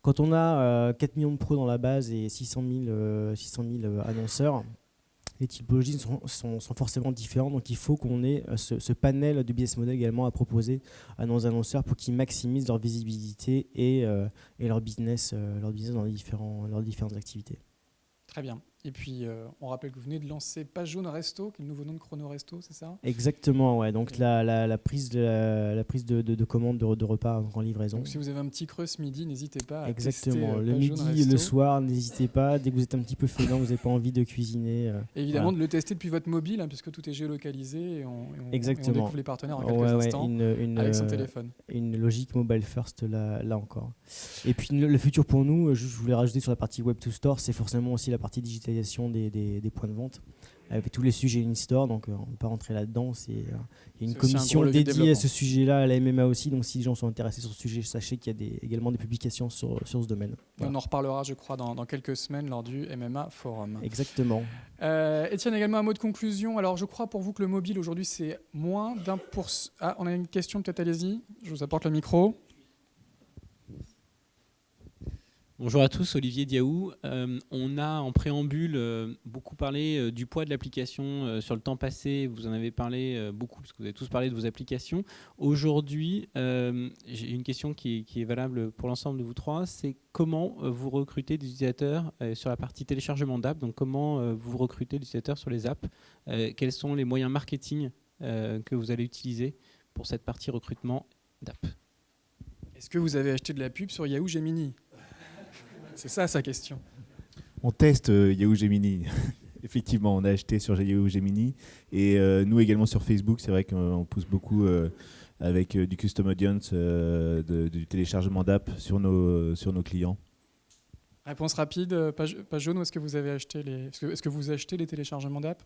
quand on a 4 millions de pros dans la base et 600 000 annonceurs, les typologies sont forcément différentes, donc il faut qu'on ait ce panel de business model également à proposer à nos annonceurs pour qu'ils maximisent leur visibilité et leur business dans leurs différentes activités. Très bien. Et puis, on rappelle que vous venez de lancer Page Jaune Resto, qui est le nouveau nom de Chrono Resto, c'est ça? Exactement, ouais. Donc la prise de commande de repas en livraison. Donc si vous avez un petit creux ce midi, n'hésitez pas à Exactement. tester Le Page Jaune midi, Resto. le soir, n'hésitez pas. Dès que vous êtes un petit peu feignant, vous n'avez pas envie de cuisiner. Et évidemment, voilà. de le tester depuis votre mobile, hein, puisque tout est géolocalisé et on Exactement. découvre les partenaires en quelques instants avec son téléphone. Une logique mobile first là encore. Et puis le futur pour nous, je voulais rajouter sur la partie web to store, c'est forcément aussi la partie digitalisation des points de vente, avec tous les sujets in-store, donc on ne peut pas rentrer là-dedans. Il y a une commission dédiée à ce sujet-là, à la MMA aussi, donc si les gens sont intéressés sur ce sujet, sachez qu'il y a également des publications sur ce domaine. Voilà. On en reparlera, je crois, dans quelques semaines lors du MMA Forum. Exactement. Étienne, également un mot de conclusion. Alors, je crois pour vous que le mobile aujourd'hui, c'est moins d'1%. Ah, on a une question, peut-être, allez-y. Je vous apporte le micro. Bonjour à tous, Olivier Diaou. On a en préambule beaucoup parlé du poids de l'application sur le temps passé. Vous en avez parlé beaucoup parce que vous avez tous parlé de vos applications. Aujourd'hui, j'ai une question qui est valable pour l'ensemble de vous trois. C'est comment vous recrutez des utilisateurs sur la partie téléchargement d'app. Donc comment vous recrutez des utilisateurs sur les apps. Quels sont les moyens marketing que vous allez utiliser pour cette partie recrutement d'app? Est-ce que vous avez acheté de la pub sur Yahoo Gemini? C'est ça sa question. On teste Yahoo Gemini. Effectivement, on a acheté sur Yahoo Gemini. Et nous également sur Facebook, c'est vrai qu'on pousse beaucoup avec du custom audience, du téléchargement d'app sur nos clients. Réponse rapide, Page Jaune, où est-ce que vous avez acheté est-ce que vous achetez les téléchargements d'app?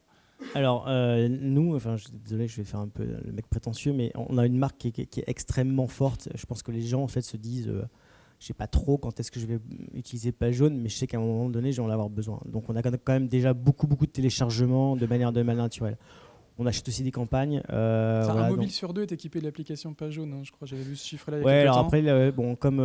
Alors, nous, désolé, je vais faire un peu le mec prétentieux, mais on a une marque qui est extrêmement forte. Je pense que les gens en fait se disent... je ne sais pas trop quand est-ce que je vais utiliser Page Jaune, mais je sais qu'à un moment donné, je vais en avoir besoin. Donc on a quand même déjà beaucoup de téléchargements de manière naturelle. On achète aussi des campagnes. Un mobile donc... sur deux est équipé de l'application Page Jaune, hein, je crois, j'avais vu ce chiffre-là il y a Ouais, quelques alors temps. après, bon, comme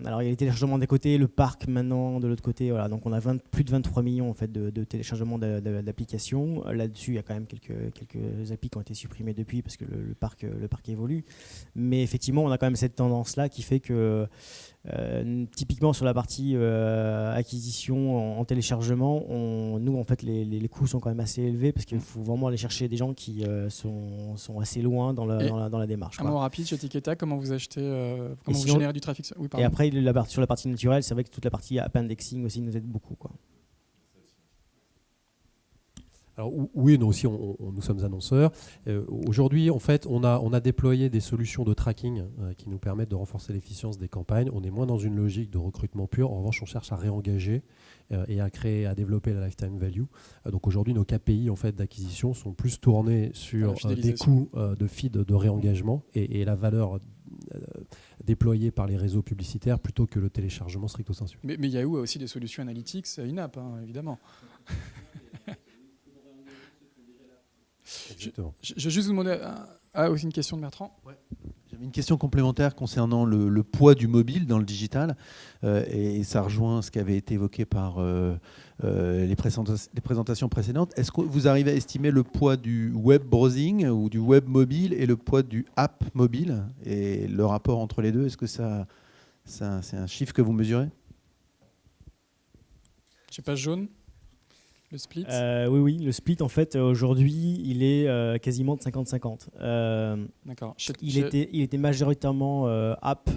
alors il y a les téléchargements d'un côté, le parc maintenant de l'autre côté, voilà, donc on a plus de 23 millions en fait de téléchargements d'applications. Là-dessus, il y a quand même quelques applis qui ont été supprimées depuis parce que le parc évolue. Mais effectivement, on a quand même cette tendance-là qui fait que typiquement sur la partie acquisition en téléchargement, nous en fait les coûts sont quand même assez élevés parce qu'il faut vraiment aller chercher des gens qui sont assez loin dans la démarche. Un mot rapide chez Ticketak, comment vous achetez, comment vous sinon, générez du trafic? Oui, et après sur la partie naturelle, c'est vrai que toute la partie appendixing aussi nous aide beaucoup, quoi. Alors, oui, nous aussi, nous sommes annonceurs. Aujourd'hui, en fait, on a déployé des solutions de tracking qui nous permettent de renforcer l'efficience des campagnes. On est moins dans une logique de recrutement pur. En revanche, on cherche à réengager et à développer la lifetime value. Donc aujourd'hui, nos KPI en fait, d'acquisition sont plus tournés sur des coûts de feed de réengagement et la valeur déployée par les réseaux publicitaires plutôt que le téléchargement stricto sensu. Mais Yahoo a aussi des solutions analytics in-app, hein, évidemment. Je vais juste vous demander aussi une question de Bertrand. Ouais. J'avais une question complémentaire concernant le poids du mobile dans le digital et ça rejoint ce qui avait été évoqué par les présentations précédentes. Est-ce que vous arrivez à estimer le poids du web browsing ou du web mobile et le poids du app mobile et le rapport entre les deux? Est-ce que c'est un chiffre que vous mesurez? Je sais pas, jaune. Le split Oui, le split, en fait, aujourd'hui, il est quasiment de 50-50. D'accord. Il était majoritairement app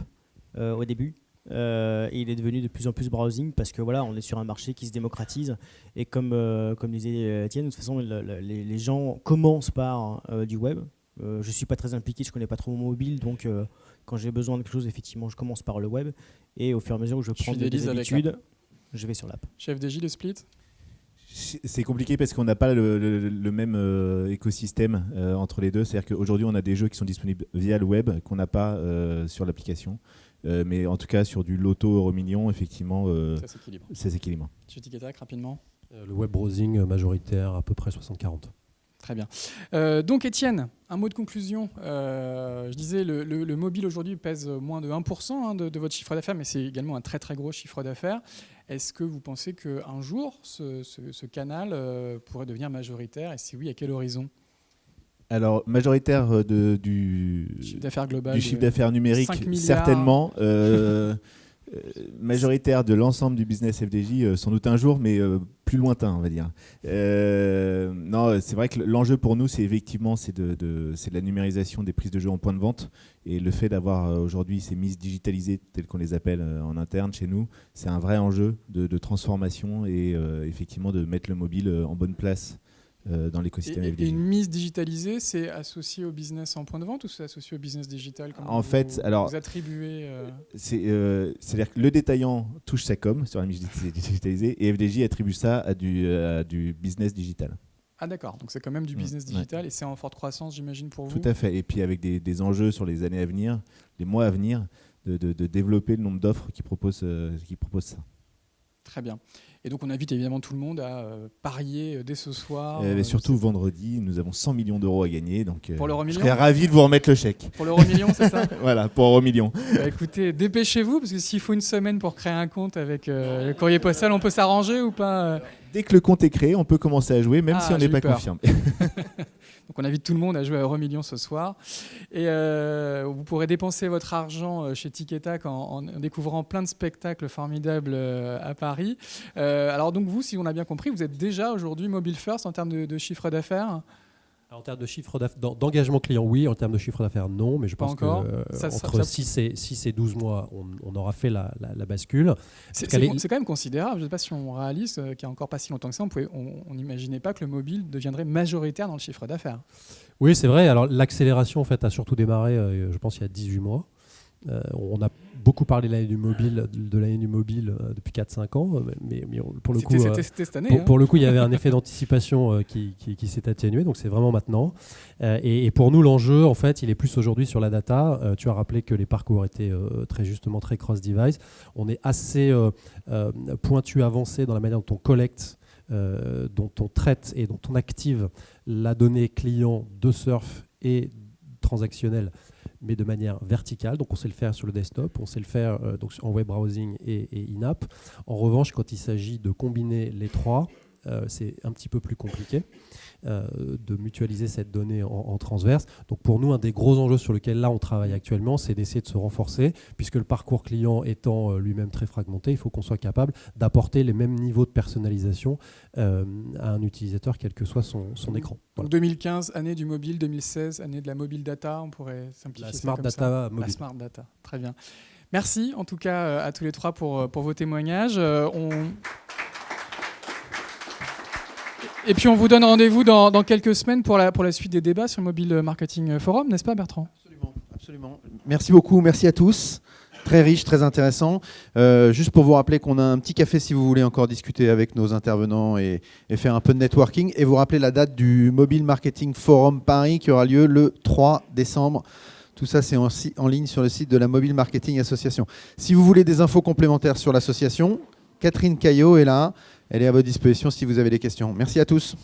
au début. Et il est devenu de plus en plus browsing parce que voilà, on est sur un marché qui se démocratise. Et comme disait Étienne, de toute façon, les gens commencent par du web. Je ne suis pas très impliqué, je ne connais pas trop mon mobile. Donc, quand j'ai besoin de quelque chose, effectivement, je commence par le web. Et au fur et à mesure où je prends des habitudes, je vais sur l'app. Chef FDJ, le split? C'est compliqué parce qu'on n'a pas le même écosystème entre les deux. C'est-à-dire qu'aujourd'hui, on a des jeux qui sont disponibles via le web qu'on n'a pas sur l'application. Mais en tout cas, sur du loto euro-million, effectivement, ça s'équilibre. Chez Ticketak, rapidement. Le web browsing majoritaire, à peu près 60-40. Très bien. Donc Étienne, un mot de conclusion. Je disais, le mobile aujourd'hui pèse moins de 1% de votre chiffre d'affaires, mais c'est également un très très gros chiffre d'affaires. Est-ce que vous pensez qu'un jour, ce canal pourrait devenir majoritaire? Et si oui, à quel horizon? Alors, majoritaire du chiffre d'affaires global, du chiffre d'affaires numérique, 5 milliards. Certainement. Majoritaire de l'ensemble du business FDJ, sans doute un jour, mais plus lointain, on va dire. Non, c'est vrai que l'enjeu pour nous, c'est effectivement de la numérisation des prises de jeux en point de vente. Et le fait d'avoir aujourd'hui ces mises digitalisées, telles qu'on les appelle en interne chez nous, c'est un vrai enjeu de transformation et effectivement de mettre le mobile en bonne place dans l'écosystème FDJ. Et une mise digitalisée, c'est associé au business en point de vente ou c'est associé au business digital? En fait, alors, vous attribuez c'est-à-dire que le détaillant touche sa com sur la mise digitalisée et FDJ attribue ça à du business digital. Ah d'accord, donc c'est quand même du business digital et c'est en forte croissance, j'imagine, pour vous? Tout à fait, et puis avec des enjeux sur les années à venir, les mois à venir, de développer le nombre d'offres qui proposent ça. Très bien. Et donc on invite évidemment tout le monde à parier dès ce soir. Surtout vendredi, nous avons 100 millions d'euros à gagner, donc pour l'euro-million, je serais ravi de vous remettre le chèque. Pour l'euro-million, c'est ça? Voilà, pour l'euro-million. Bah, écoutez, dépêchez-vous, parce que s'il faut une semaine pour créer un compte avec le courrier postal, on peut s'arranger ou pas? Dès que le compte est créé, on peut commencer à jouer, même si on n'est pas confirmé. Donc on invite tout le monde à jouer à Euromillion ce soir. Et vous pourrez dépenser votre argent chez Ticketak en découvrant plein de spectacles formidables à Paris. Alors donc vous, si on a bien compris, vous êtes déjà aujourd'hui mobile first en termes de chiffre d'affaires? En termes de chiffre d'engagement client, oui. En termes de chiffre d'affaires, non. Mais je pense qu'entre 6 et 12 mois, on aura fait la bascule. C'est quand même considérable. Je ne sais pas si on réalise qu'il n'y a encore pas si longtemps que ça, on n'imaginait pas que le mobile deviendrait majoritaire dans le chiffre d'affaires. Oui, c'est vrai. Alors l'accélération en fait, a surtout démarré, je pense, il y a 18 mois. On a beaucoup parlé de l'année du mobile depuis 4-5 ans, mais pour le coup, c'était cette année, pour le coup, il y avait un effet d'anticipation qui s'est atténué, donc c'est vraiment maintenant. Et pour nous, l'enjeu, en fait, il est plus aujourd'hui sur la data. Tu as rappelé que les parcours étaient très justement très cross-device. On est assez pointu, avancé dans la manière dont on collecte dont on traite et dont on active la donnée client de surf et transactionnelle, mais de manière verticale. Donc on sait le faire sur le desktop, on sait le faire donc en web browsing et in-app. En revanche, quand il s'agit de combiner les trois, c'est un petit peu plus compliqué de mutualiser cette donnée en transverse. Donc pour nous, un des gros enjeux sur lequel là on travaille actuellement, c'est d'essayer de se renforcer, puisque le parcours client étant lui-même très fragmenté, il faut qu'on soit capable d'apporter les mêmes niveaux de personnalisation à un utilisateur, quel que soit son écran. Donc 2015, année du mobile, 2016, année de la mobile data, on pourrait simplifier La ça smart comme data ça. mobile. La smart data, très bien. Merci en tout cas à tous les trois pour vos témoignages. Et puis on vous donne rendez-vous dans quelques semaines pour la suite des débats sur le Mobile Marketing Forum, n'est-ce pas Bertrand ? Absolument, absolument. Merci beaucoup, merci à tous. Très riche, très intéressant. Juste pour vous rappeler qu'on a un petit café si vous voulez encore discuter avec nos intervenants et faire un peu de networking. Et vous rappeler la date du Mobile Marketing Forum Paris qui aura lieu le 3 décembre. Tout ça, c'est en ligne sur le site de la Mobile Marketing Association. Si vous voulez des infos complémentaires sur l'association, Catherine Caillot est là. Elle est à votre disposition si vous avez des questions. Merci à tous.